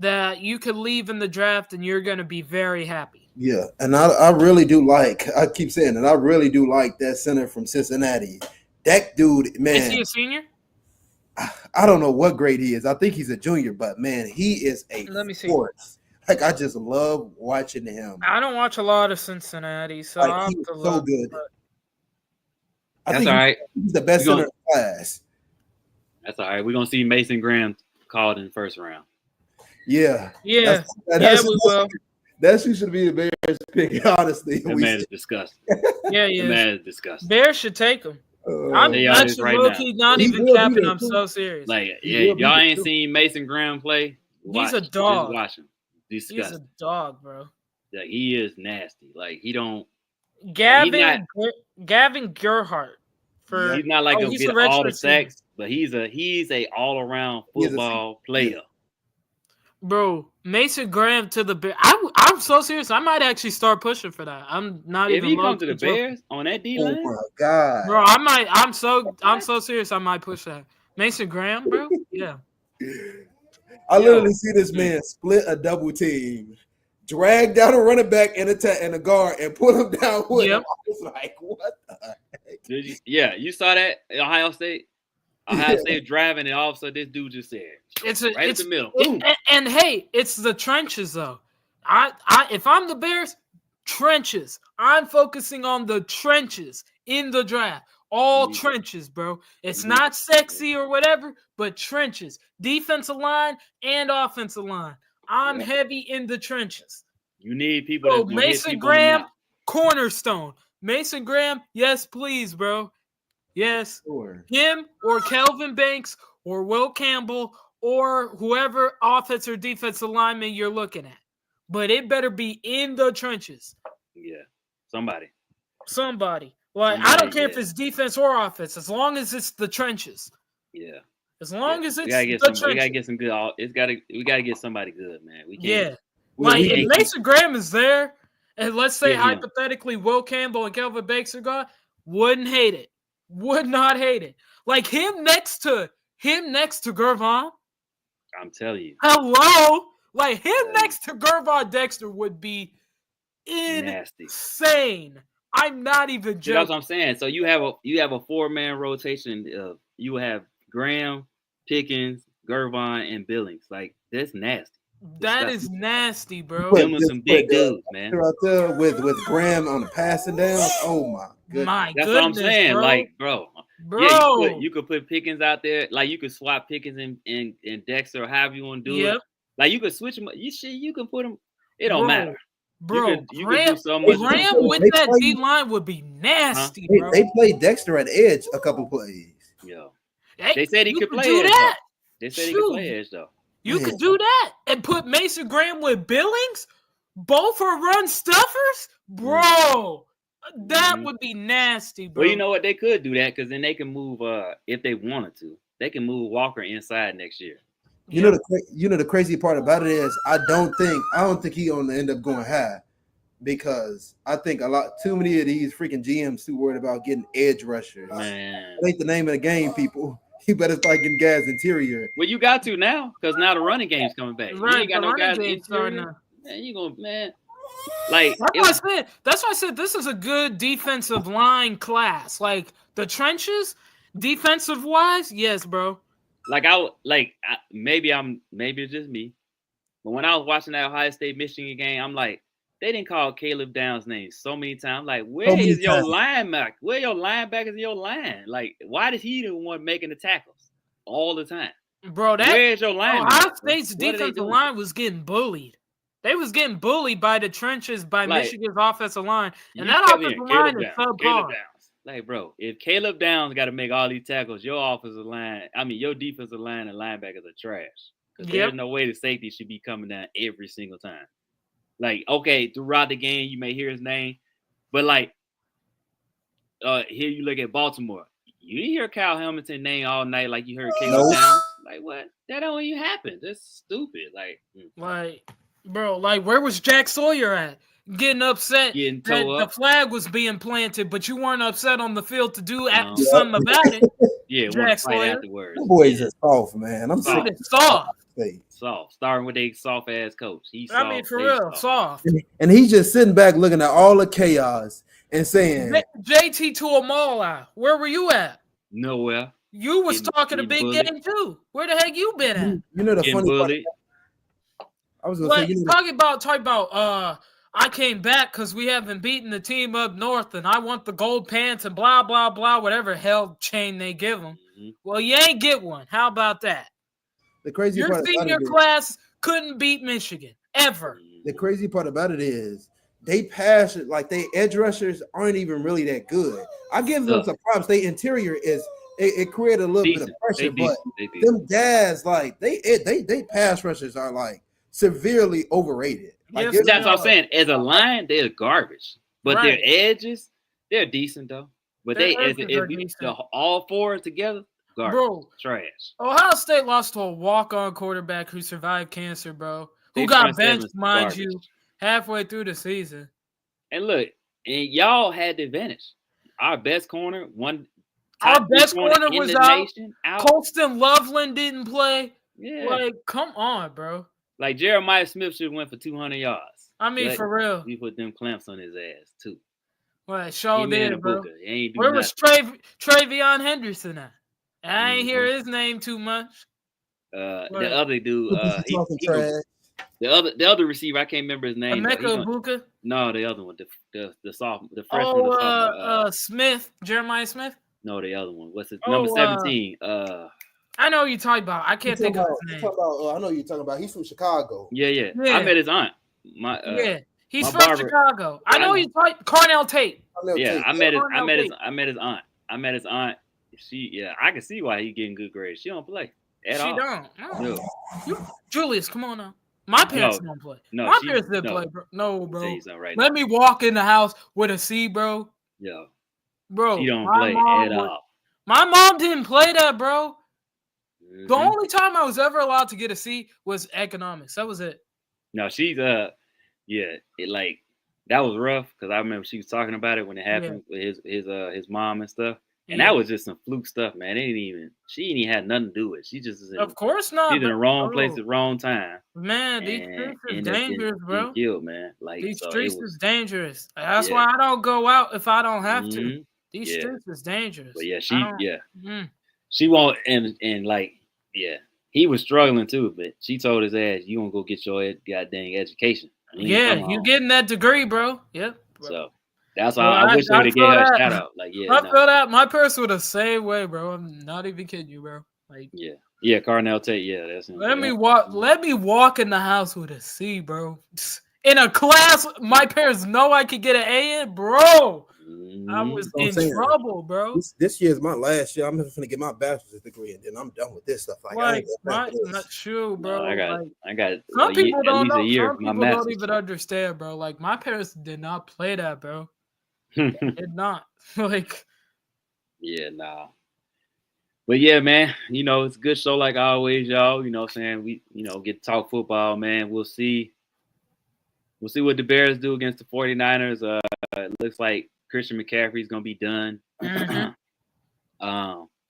B: that you could leave in the draft and you're going to be very happy.
C: Yeah, and I really do like, I keep saying it, I really do like that center from Cincinnati. That dude, man.
B: Is he a senior?
C: I don't know what grade he is. I think he's a junior, but man, he is a force. Like, I just love watching him.
B: I don't watch a lot of Cincinnati, so
C: like,
B: I'll
C: he's
B: have to
C: so
B: look,
C: good.
B: But...
A: That's all right.
C: He's the best center in the class.
A: That's all right. We're going to see Mason Graham called in the first round.
C: Yeah.
B: Yeah.
C: That's
B: we will.
C: That should be the Bears pick, honestly.
A: That man is disgusting.
B: Yeah.
A: That man is disgusting.
B: Bears should take him. I'm actually low-key not even capping. I'm so serious.
A: Like, yeah, y'all ain't seen Mason Graham play.
B: He's a dog.
A: Just watch him.
B: He's a dog, bro.
A: Like, he is nasty. Like, he don't.
B: Gavin Gerhardt.
A: He's not like gonna get all the sacks, but he's a all around football player.
B: Bro, Mason Graham to the Bears. I'm so serious. I might actually start pushing for that. I'm not even.
A: If he comes to the Bears on that D line,
C: oh my god,
B: bro, I might. I'm so serious. I might push that. Mason Graham, bro. Yeah.
C: I literally see this man split a double team, drag down a running back and a guard, and put him down with him. I was like, what the heck?
A: You saw that at Ohio State? Ohio State driving, and all of a sudden this dude just said, it's in the middle.
B: And hey, it's the trenches though. If I'm the Bears, trenches. I'm focusing on the trenches in the draft. All trenches, bro. It's not sexy or whatever, but trenches. Defensive line and offensive line. I'm heavy in the trenches.
A: You need people.
B: So Mason Graham, cornerstone. Mason Graham, yes, please, bro. Yes.
C: Sure.
B: Him or Kelvin Banks or Will Campbell or whoever offensive or defensive lineman you're looking at. But it better be in the trenches.
A: Yeah. Somebody.
B: Like, I don't care if it's defense or offense, as long as it's the trenches.
A: Yeah.
B: As long as it's
A: the trenches. We gotta get some good. We gotta get somebody good, man. We can't.
B: Like if Mason Graham is there, and let's say hypothetically Will Campbell and Kelvin Banks are gone, Wouldn't hate it. Would not hate it. Like him next to Gervon.
A: I'm telling you.
B: Hello. Like him next to Gervon Dexter would be
A: Nasty.
B: insane. I'm not even joking.
A: That's what I'm saying. So you have a 4-man rotation. You have Graham, Pickens, Gervon, and Billings. Like that's nasty.
B: That is nasty, bro.
A: Them are some big dudes, man.
C: Right there with Graham on the passing down. Oh my goodness.
A: That's what I'm saying.
B: Bro.
A: Like, bro. Yeah, you could put Pickens out there. Like you could swap Pickens and Dexter or however you want to do it. Like you could switch them. You can put them. It don't matter.
B: Bro,
A: you could do so much.
B: Graham with that D line would be nasty, bro.
C: They played Dexter at edge a couple plays.
A: Yo.
B: Hey,
A: they said he could play edge. They said he could play edge though.
B: You could do that and put Mason Graham with Billings. Both are run stuffers, bro. That would be nasty, bro.
A: Well, you know what? They could do that because then they can move. If they wanted to, they can move Walker inside next year.
C: You know the crazy part about it is I don't think he gonna end up going high because I think too many of these freaking GMs too worried about getting edge rushers.
A: Man,
C: that ain't the name of the game, people. You better start getting guys interior.
A: Well, you got to now because now the running game's coming back.
B: Right,
A: you ain't got no guys interior. Man, you gonna like
B: that's why I said this is a good defensive line class. Like the trenches, defensive wise, yes, bro.
A: Maybe it's just me, but when I was watching that Ohio State Michigan game, I'm like, they didn't call Caleb Downs' name so many times. Like, where is your linebacker? Where your linebackers in your line? Like, why is he the one making the tackles all the time?
B: Bro,
A: where's your linebacker?
B: Ohio State's defensive line was getting bullied. They was getting bullied by the trenches by Michigan's offensive line, and that offensive line is subpar.
A: Like, bro, if Caleb Downs got to make all these tackles, your offensive line, your defensive line and linebackers are trash. Because there's no way the safety should be coming down every single time. Like, okay, throughout the game, you may hear his name, but like, here you look at Baltimore. You didn't hear Kyle Hamilton's name all night like you heard Caleb Downs. Like, what? That don't even happen. That's stupid.
B: Like, bro, like, where was Jack Sawyer at? Getting upset that the flag was being planted, but you weren't upset on the field to do something about it.
A: Yeah,
B: Jack Sawyer.
A: Afterwards.
C: Boys are soft, man. I'm sick.
B: Soft.
A: Soft. Starting with a soft ass coach. He's soft.
B: For real, soft.
C: And he's just sitting back looking at all the chaos and saying,
B: JT Tuamala, where were you at?
A: Nowhere.
B: You was talking a big game too. Where the heck you been at?
C: You know the funny part. I was gonna say,
B: talking about I came back because we haven't beaten the team up north, and I want the gold pants and blah blah blah, whatever hell chain they give them. Mm-hmm. Well, you ain't get one. How about that?
C: The crazy
B: your
C: part
B: senior class couldn't beat Michigan ever.
C: The crazy part about it is they pass it like they edge rushers aren't even really that good. I give them some props. They interior is it created a little bit of pressure, but them guys like they pass rushers are like severely overrated. Like,
A: that's what I'm saying. As a line, they're garbage, but their edges, they're decent though. But all four together, garbage, bro, trash.
B: Ohio State lost to a walk-on quarterback who survived cancer, bro. Who got benched, mind you, halfway through the season.
A: And look, and y'all had the advantage. Our best corner,
B: our best corner was out. Colston Loveland didn't play.
A: Yeah,
B: like come on, bro.
A: Like Jeremiah Smith should have went for 200 yards.
B: I mean, for real.
A: We put them clamps on his ass too.
B: Well, show did, bro. Where was Travion Henderson at? I ain't hear his name too much.
A: The other dude, the other receiver, I can't remember his name.
B: Emeka Egbuka?
A: No, the other one, the sophomore, the freshman.
B: Smith, Jeremiah Smith.
A: No, the other one. What's his number 17?
B: I know you're talking about. I can't think of his name.
C: I know you're talking about. He's from Chicago.
A: Yeah. I met his aunt.
B: He's from Chicago. I know you talking Cornell Tate.
A: I met his aunt. I can see why he's getting good grades. She don't play at all.
B: She don't. No. Julius, come on now. My parents don't play. No, my parents didn't play, bro. No, bro. Let me walk in the house with a C, bro.
A: Yeah.
B: Bro.
A: She don't play at all.
B: My mom didn't play that, bro. Mm-hmm. The only time I was ever allowed to get a C was economics. That was it.
A: No, she's that was rough because I remember she was talking about it when it happened with his mom and stuff. And that was just some fluke stuff, man. She didn't even have nothing to do with it. She just
B: Of course not.
A: She's in the wrong place at the wrong time.
B: Man, these streets is dangerous, bro.
A: Killed, man. Like
B: these streets is dangerous. That's why I don't go out if I don't have to. These streets is dangerous.
A: But yeah, she won't and like he was struggling too, but she told his ass, "You gonna go get your goddamn education."
B: You getting that degree, bro. Yep. Bro.
A: So that's why I wish they would have gave her a shout out. Like,
B: I feel that my person would the same way, bro. I'm not even kidding you, bro. Like,
A: Cornell Tate, that's him.
B: Let me walk in the house with a C, bro. In a class, my parents know I could get an A in, bro. I was in trouble, bro.
C: This year is my last year. I'm just gonna get my bachelor's degree, and then I'm done with this stuff.
B: Not true, bro.
A: No, I got.
B: Some people don't know. Some people don't even understand, bro. Like my parents did not play that, bro. Did not like.
A: Yeah, nah. But yeah, man, it's a good show like always, y'all. You know what I'm saying? We, get to talk football, man. We'll see. We'll see what the Bears do against the 49ers. It looks like Christian McCaffrey's going to be done.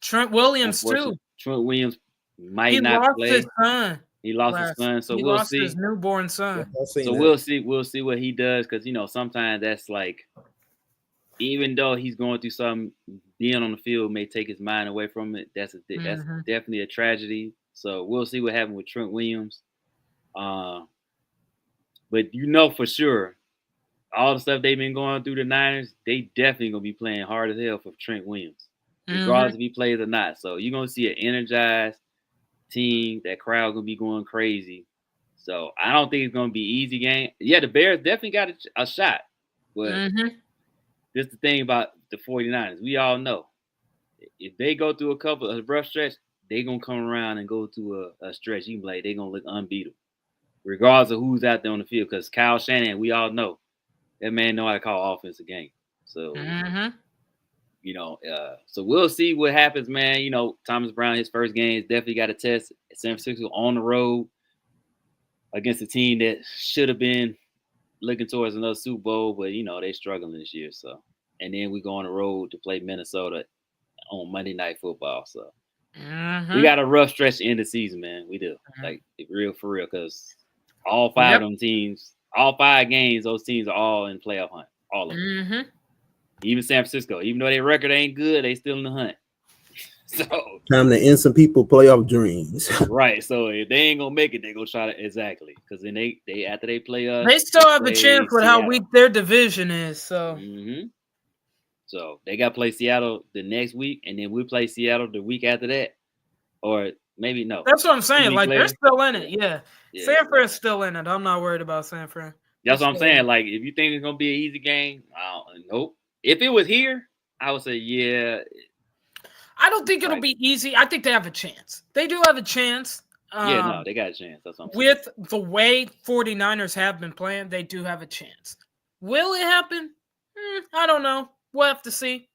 B: Trent Williams, too.
A: Trent Williams might not play.
B: His son.
A: He lost his son, so we'll see.
B: His newborn son.
A: So we'll see what he does because, sometimes that's like, even though he's going through something, being on the field may take his mind away from it. That's definitely a tragedy. So we'll see what happens with Trent Williams. But for sure, all the stuff they've been going through the Niners, they definitely going to be playing hard as hell for Trent Williams, regardless if he plays or not. So you're going to see an energized team. That crowd going to be going crazy. So I don't think it's going to be an easy game. Yeah, the Bears definitely got a shot. But just the thing about the 49ers, we all know, if they go through a rough stretch, they're going to come around and go through a stretch. You can be like, they're going to look unbeatable, regardless of who's out there on the field. Because Kyle Shanahan, we all know, that man know how to call offensive game. So, so we'll see what happens, man. Thomas Brown, his first game, definitely got a test at San Francisco on the road against a team that should have been looking towards another Super Bowl, but, they're struggling this year. So, and then we go on the road to play Minnesota on Monday Night Football. So, we got a rough stretch in the season, man. We do. Like, for real, because all five of them teams, all 5 games, those teams are all in playoff hunt. All of them. Even San Francisco, even though their record ain't good, they still in the hunt. So
C: time to end some people playoff dreams.
A: Right. So if they ain't gonna make it, they gonna try to because then they after they play us,
B: they still have a chance with how weak their division is. So
A: so they got to play Seattle the next week, and then we play Seattle the week after that, or maybe no.
B: That's what I'm saying. Like they're still in it. Yeah. San Fran's still in it. I'm not worried about San Fran.
A: That's what I'm saying. Like, if you think it's gonna be an easy game, nope. If it was here, I would say yeah.
B: I don't think it'll be easy. I think they have a chance. They do have a chance.
A: They got a chance. That's what I'm saying.
B: With the way 49ers have been playing, they do have a chance. Will it happen? I don't know. We'll have to see.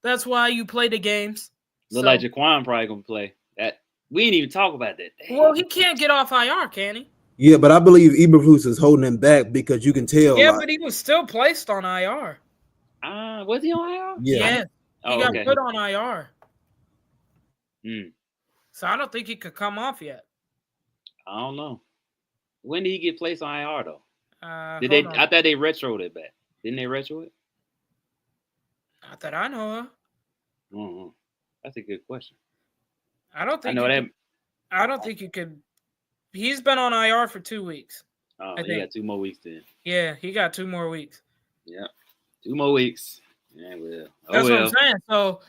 B: That's why you play the games.
A: Look like Jaquan probably gonna play. That we didn't even talk about that. Damn.
B: Well, he can't get off IR, can he?
C: Yeah, but I believe Eberflus is holding him back because you can tell.
B: Yeah, but he was still placed on IR.
A: Was he on IR?
B: Yeah. He got put on IR. So I don't think he could come off yet.
A: I don't know. When did he get placed on IR though? I thought they retroed it back. Didn't they retro it?
B: Not that I know
A: of. That's a good question.
B: I don't think you could. He's been on IR for 2 weeks.
A: Oh, he got 2 more weeks then.
B: Yeah, he got 2 more weeks.
A: Yeah, 2 more weeks. Yeah, well.
B: That's what I'm saying. So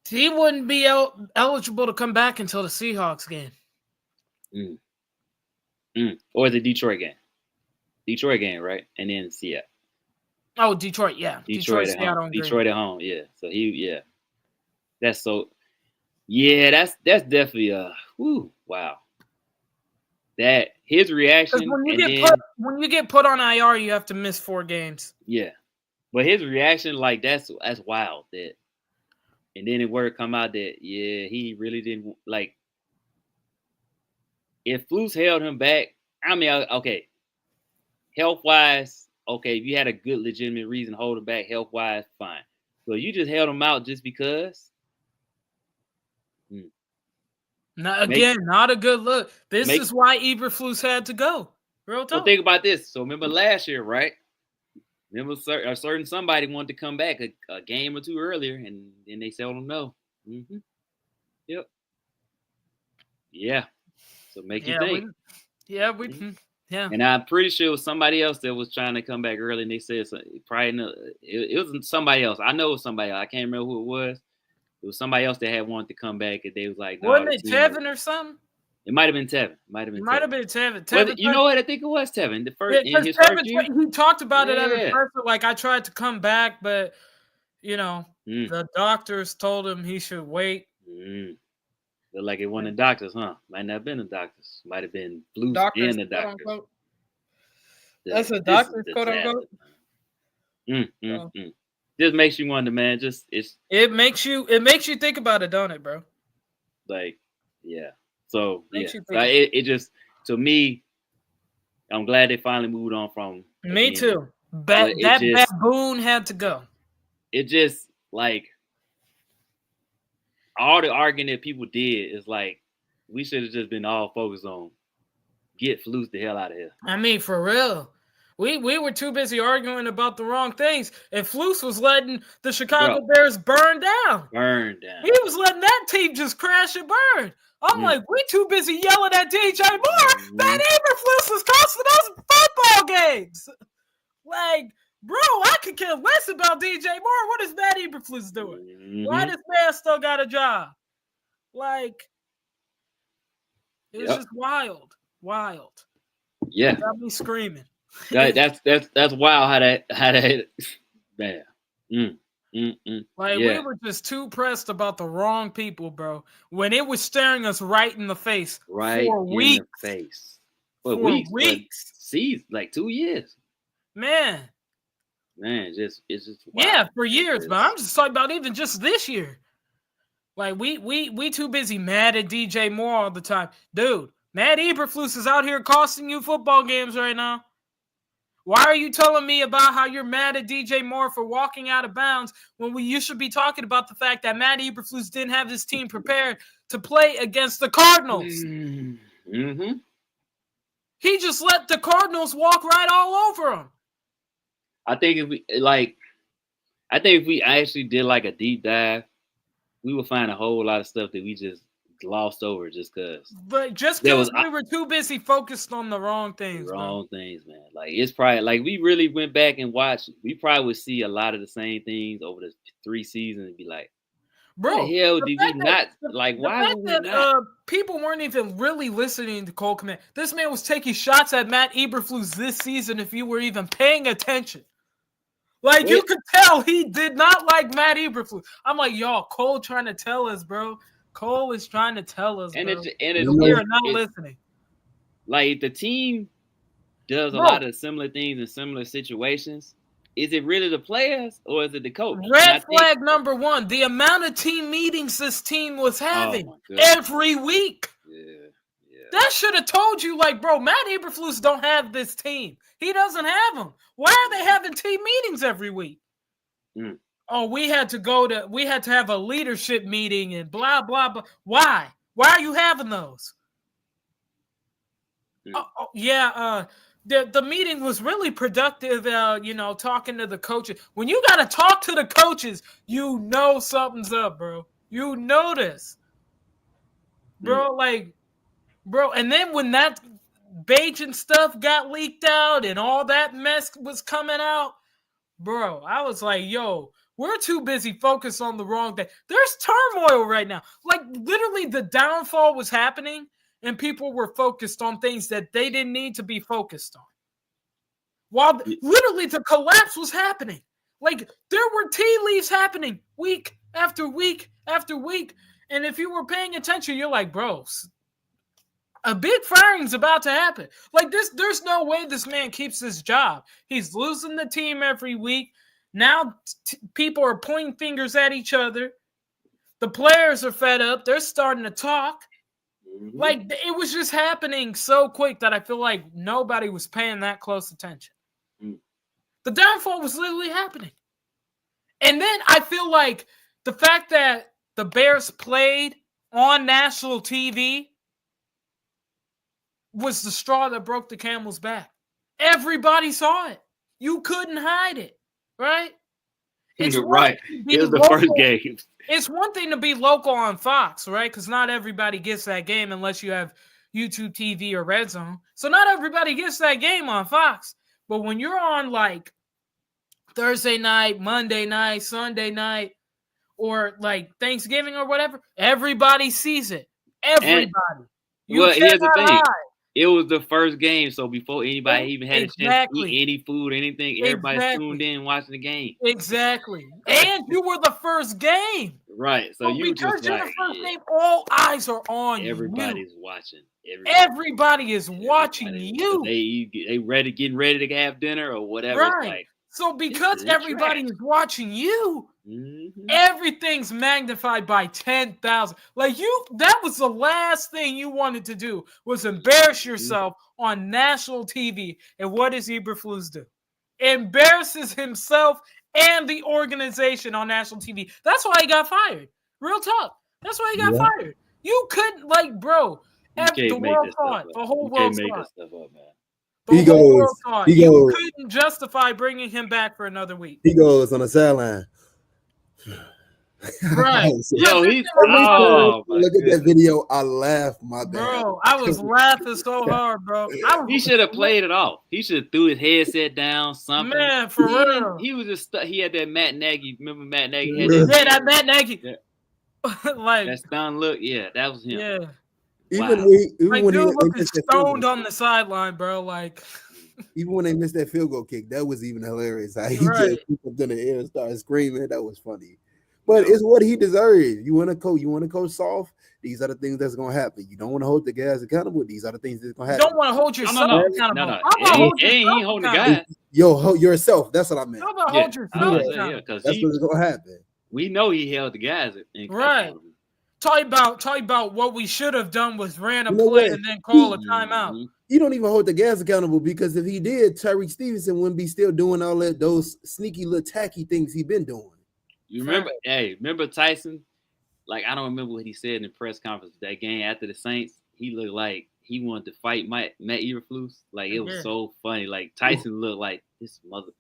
B: he wouldn't be eligible to come back until the Seahawks game.
A: Or the Detroit game. Detroit game, right? And then Seattle.
B: Oh, Detroit, yeah.
A: Detroit at home. Detroit at home, yeah. So that's so. Yeah, that's definitely wow. That his reaction.
B: When you get put on IR, you have to miss 4 games.
A: Yeah, but his reaction, like that's wild. That, and then it word come out that he really didn't like. If Flus held him back, I mean, okay, health wise, okay, if you had a good legitimate reason to hold him back health wise, fine. So you just held him out just because.
B: Not a good look. This is why Eberflus had to go. Real talk.
A: So think about this. So remember last year, right? Remember a certain somebody wanted to come back a game or two earlier, and then they told them no. Mm-hmm. Yep. Yeah. So make you think.
B: And
A: I'm pretty sure it was somebody else that was trying to come back early, and they said it wasn't somebody else. I know it was somebody else. I can't remember who it was. It was somebody else that had wanted to come back, and they was like, no,
B: wasn't it Tevin or something?
A: It might have been Tevin.
B: It might have been Tevin.
A: You know what? I think it was Tevin. In his first year.
B: He talked about it at his first. Like, I tried to come back, but the doctors told him he should wait.
A: Look like it wasn't the doctors, huh? Might not have been the doctors. Might have been Flus and the doctors.
B: That's a doctor's quote unquote.
A: Just makes you wonder, man.
B: It makes you think about it, don't it, bro?
A: Like, yeah. So it just, to me, I'm glad they finally moved on from.
B: Me too. That baboon had to go.
A: It just like all the arguing that people did is like we should have just been all focused on get Flus the hell out of here.
B: I mean, for real. We were too busy arguing about the wrong things. And Flus was letting the Chicago Bears burn down. He was letting that team just crash and burn. I'm like, we too busy yelling at DJ Moore. That Eberflus was costing us football games. Like, bro, I could care less about DJ Moore. What is Matt Eberflus doing? Why does man still got a job? Like, it was just wild.
A: Yeah.
B: It got me screaming.
A: That's wild how that man.
B: We were just too pressed about the wrong people, bro. When it was staring us right in the face for weeks.
A: For weeks. Seasons, like 2 years.
B: Man,
A: it's just wild.
B: Yeah, for years, but I'm just talking about even just this year. Like we too busy mad at DJ Moore all the time. Dude, Matt Eberflus is out here costing you football games right now. Why are you telling me about how you're mad at DJ Moore for walking out of bounds when you should be talking about the fact that Matt Eberflus didn't have his team prepared to play against the Cardinals?
A: Mm-hmm.
B: He just let the Cardinals walk right all over him.
A: I think if we actually did like a deep dive, we would find a whole lot of stuff that we just glossed over just because.
B: But just because we were too busy focused on the wrong things.
A: Things, man. Like, it's probably like we really went back and watched. We probably would see a lot of the same things over the 3 seasons and be like,
B: bro,
A: what the hell did we not like? Why would we not?
B: People weren't even really listening to Cole Kmet. This man was taking shots at Matt Eberflus this season if you were even paying attention. Like, you could tell he did not like Matt Eberflus. I'm like, y'all, Cole trying to tell us, bro. Cole is trying to tell us,
A: and
B: bro.
A: We
B: are not listening.
A: Like, the team does a lot of similar things in similar situations. Is it really the players or is it the coach?
B: Red flag number 1, the amount of team meetings this team was having every week.
A: Yeah.
B: That should have told you, like, bro, Matt Eberflus don't have this team. He doesn't have them. Why are they having team meetings every week? Oh, we had to have a leadership meeting and blah, blah, blah. Why? Why are you having those? The meeting was really productive, talking to the coaches. When you got to talk to the coaches, you know something's up, bro. You know this. Bro, and then when that Bajan stuff got leaked out and all that mess was coming out, bro, I was like, yo, we're too busy focused on the wrong thing. There's turmoil right now. Like, literally, the downfall was happening, and people were focused on things that they didn't need to be focused on. While literally the collapse was happening. Like, there were tea leaves happening week after week after week. And if you were paying attention, you're like, bro, a big firing's about to happen. Like, there's no way this man keeps his job. He's losing the team every week. Now people are pointing fingers at each other. The players are fed up. They're starting to talk. Mm-hmm. Like, it was just happening so quick that I feel like nobody was paying that close attention. The downfall was literally happening. And then I feel like the fact that the Bears played on national TV was the straw that broke the camel's back. Everybody saw it. You couldn't hide it, right?
A: You're right. It was the first game.
B: It's one thing to be local on Fox, right? Because not everybody gets that game unless you have YouTube TV or Red Zone. So not everybody gets that game on Fox. But when you're on like Thursday night, Monday night, Sunday night, or like Thanksgiving or whatever, everybody sees it. Everybody.
A: Well, here's the thing. It was the first game, so before anybody even had a chance to eat any food, anything, everybody tuned in watching the game.
B: Exactly. And you were the first game.
A: Right. So you
B: because
A: just
B: you're
A: like,
B: the first game, all eyes are on
A: everybody's
B: you.
A: watching.
B: Everybody is watching you.
A: They getting ready to have dinner or whatever.
B: Right.
A: Like,
B: so because everybody is watching you, everything's magnified by 10,000. Like that was the last thing you wanted to do was embarrass yourself on national TV. And what does Eberflus do? Embarrasses himself and the organization on national TV. That's why he got fired. Real talk. That's why he got fired. You couldn't, like, bro. The world saw it. The whole world saw it. The whole world saw it. You couldn't justify bringing him back for another week.
C: He goes on the sideline.
B: Right.
A: Yo,
C: look at that video. I laughed my bad.
B: Bro, I was laughing so hard, bro.
A: He should have played it off. He should have threw his headset down, something.
B: Man, for real.
A: He was just he had that Matt Nagy. Remember Matt Nagy?
B: That Matt Nagy.
A: Yeah.
B: Like
A: that stun look. Yeah, that was him.
B: Yeah.
C: Even when he
B: looking stoned on the sideline, bro. Like
C: even when they missed that field goal kick, that was even hilarious. How he just picked up in the air and started screaming. That was funny. But it's what he deserves. You want to coach soft? These are the things that's gonna happen. You don't want to hold the guys accountable. These are the things that's gonna happen.
B: You don't want to hold yourself accountable.
A: No. He ain't holding the guys.
C: Yo, yourself. That's what I meant.
B: How about hold yourself accountable?
C: That's what's gonna happen.
A: We know he held the guys.
B: Right. Talk about what we should have done was ran a play and then call a timeout.
C: You don't even hold the guys accountable because if he did, Tyreek Stevenson wouldn't be still doing all those sneaky little tacky things he's been doing.
A: You remember? Hey, remember Tyson? Like I don't remember what he said in the press conference that game after the Saints. He looked like he wanted to fight Matt Eberflus. Like it was so funny. Like Tyson looked like this mother.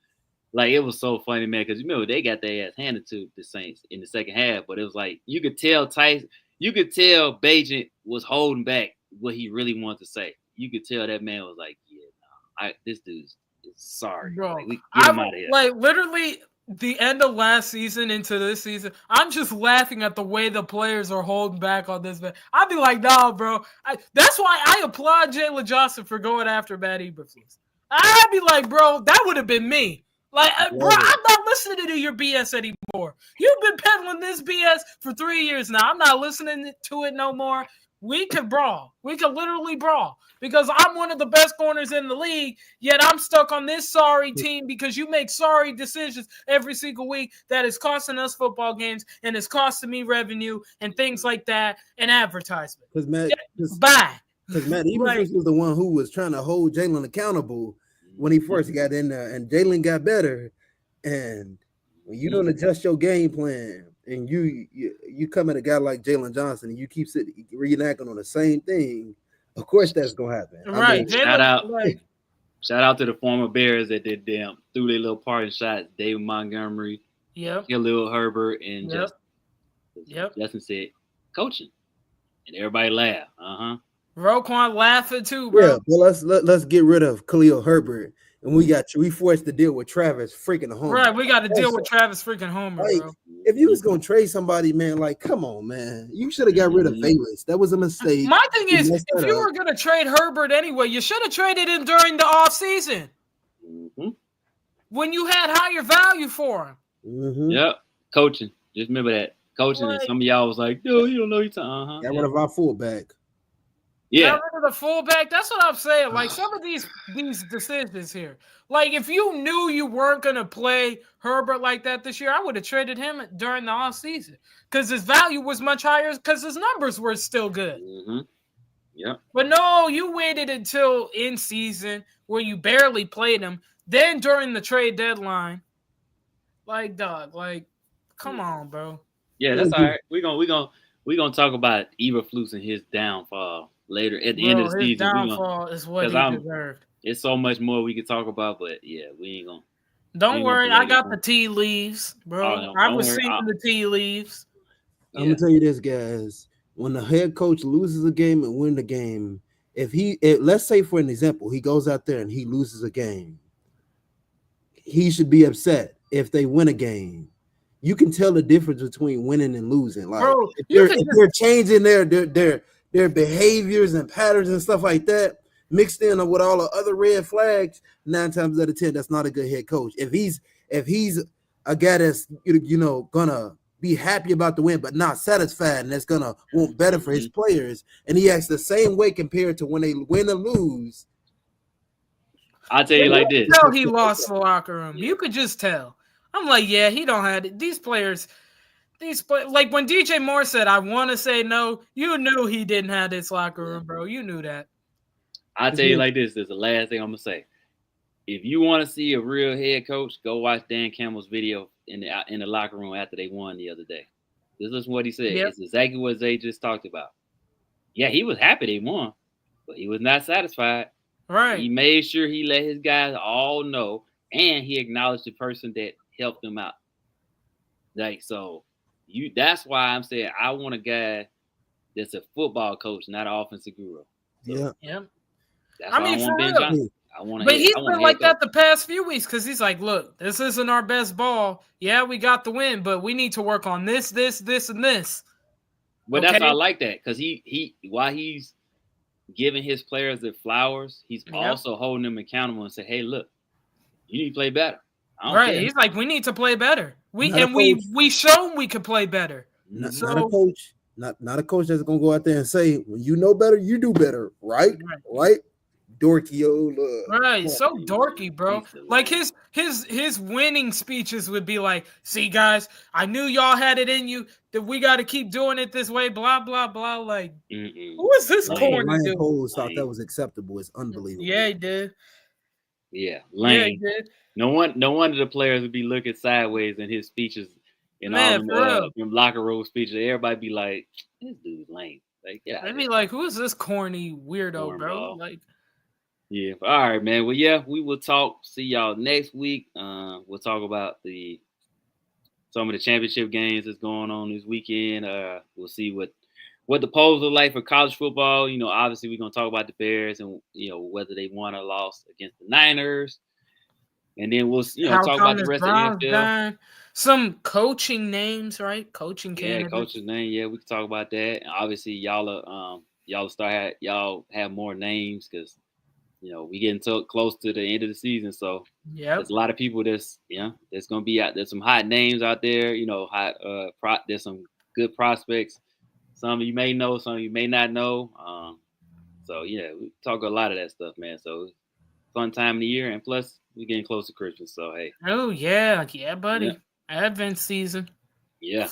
A: Like it was so funny, man. Because you remember they got their ass handed to the Saints in the second half, but it was like you could tell Bagent was holding back what he really wanted to say. You could tell that man was like, "Yeah, no, this dude's sorry,
B: bro.
A: Like, get him out of here."
B: Like literally. The end of last season into this season, I'm just laughing at the way the players are holding back on this. I'd be like, nah, bro. That's why I applaud Jalen Johnson for going after Matt Eberflus. I'd be like, bro, that would have been me. Like, bro, I'm not listening to your BS anymore. You've been peddling this BS for 3 years now. I'm not listening to it no more. We could brawl. We could literally brawl because I'm one of the best corners in the league, yet I'm stuck on this sorry team because you make sorry decisions every single week that is costing us football games and it's costing me revenue and things like that and advertisement.
C: Because Matt
B: Eberflus
C: was the one who was trying to hold Jalen accountable when he first got in there, and Jalen got better. And when you don't adjust your game plan, and you come at a guy like Jalen Johnson and you keep reenacting on the same thing, of course that's gonna happen.
B: Right.
A: I mean, shout out to the former Bears that did threw their little parting shots. David Montgomery, Khalil Herbert, and Justin said, "Coaching," and everybody laughed.
B: Roquan laughing too, bro.
C: Yeah, well let's get rid of Khalil Herbert. And we forced to deal with Travis freaking Homer.
B: Right, we got to deal with Travis freaking Homer, bro.
C: If you was gonna trade somebody, man, like come on, man, you should have got rid of Velus. That was a mistake.
B: My thing is, if you were gonna trade Herbert anyway, you should have traded him during the offseason when you had higher value for him.
A: Yep, coaching. Just remember that coaching. And some of y'all was like, "Yo, you don't know your time."
C: Got rid of our fullback.
B: Got rid of the fullback. That's what I'm saying. Like some of these decisions here. Like if you knew you weren't gonna play Herbert like that this year, I would have traded him during the offseason because his value was much higher because his numbers were still good.
A: Yeah.
B: But no, you waited until in season where you barely played him Then during the trade deadline, like dog, like come on, bro.
A: Yeah, that's all right. We're gonna talk about Eberflus and his downfall later at the end of the
B: His
A: season.
B: downfall is what he deserved.
A: It's so much more we could talk about, but yeah, we ain't gonna.
B: Don't worry, I got the tea leaves, bro. I was seeing the tea leaves.
C: I'm gonna tell you this, guys. When the head coach loses a game and win the game, let's say for an example, he goes out there and he loses a game, he should be upset. If they win a game, you can tell the difference between winning and losing. Like,
B: bro,
C: if they're changing their behaviors and patterns and stuff like that, mixed in with all the other red flags, 9 times out of 10, that's not a good head coach. If he's a guy that's gonna be happy about the win but not satisfied, and that's gonna want better for his players, and he acts the same way compared to when they win or lose.
A: I'll tell you like this.
B: Tell he lost the locker room. You could just tell. I'm like, yeah, he don't have it. These players, like when DJ Moore said, I want to say no, you knew he didn't have this locker room, bro. You knew that.
A: I'll tell you like this. This is the last thing I'm going to say. If you want to see a real head coach, go watch Dan Campbell's video in the locker room after they won the other day. This is what he said. Yep. It's exactly what Zay just talked about. Yeah, he was happy they won, but he was not satisfied.
B: Right.
A: He made sure he let his guys all know, and he acknowledged the person that helped them out. Like, so that's why I'm saying I want a guy that's a football coach, not an offensive guru. So,
C: yeah.
A: That's why I want Ben Johnson.
B: But he's been like that the past few weeks because he's like, look, this isn't our best ball. Yeah, we got the win, but we need to work on this, and this.
A: But that's why I like that, because he while he's giving his players their flowers, he's also holding them accountable and say, hey, look, you need to play better.
B: Right. He's like, we need to play better. We shown we could play better.
C: Not a coach. Not a coach that's gonna go out there and say, when you know better, you do better, right? Dorky old
B: right, so dorky, bro. Like his winning speeches would be like, see guys, I knew y'all had it in you, that we got to keep doing it this way, blah blah blah. Like, who is this corny dude?
C: Ryan thought that was acceptable. It's unbelievable.
B: Yeah, he did.
A: Yeah, lame. Yeah, he did. No wonder the players would be looking sideways in his speeches and all them locker room speeches. Everybody be like, this dude's lame. Like, yeah,
B: they'd be like, who is this corny weirdo, bro? Like.
A: Yeah. All right, man. Well, yeah, we will talk. See y'all next week. We'll talk about some of the championship games that's going on this weekend. We'll see what the polls look like for college football. You know, obviously we're gonna talk about the Bears and whether they won or lost against the Niners. And then we'll talk about the rest of the NFL.
B: Some coaching names, right? Coaching candidates.
A: Yeah, coaching name. Yeah, we can talk about that. And obviously, y'all have more names because we getting close to the end of the season. So there's a lot of people there's gonna be out there's some hot names out there. There's some good prospects. Some of you may know, some of you may not know. So yeah, we talk a lot of that stuff, man. So fun time of the year, and plus we're getting close to Christmas. So hey.
B: Oh yeah, buddy. Yeah. Advent season.
A: Yeah.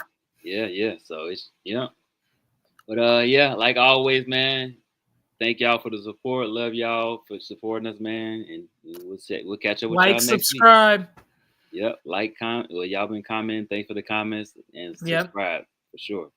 A: So it's But like always, man. Thank y'all for the support. Love y'all for supporting us, man. And we'll catch up with y'all next
B: subscribe.
A: Week. Yep. Comment. Well, y'all been commenting. Thanks for the comments and subscribe for sure.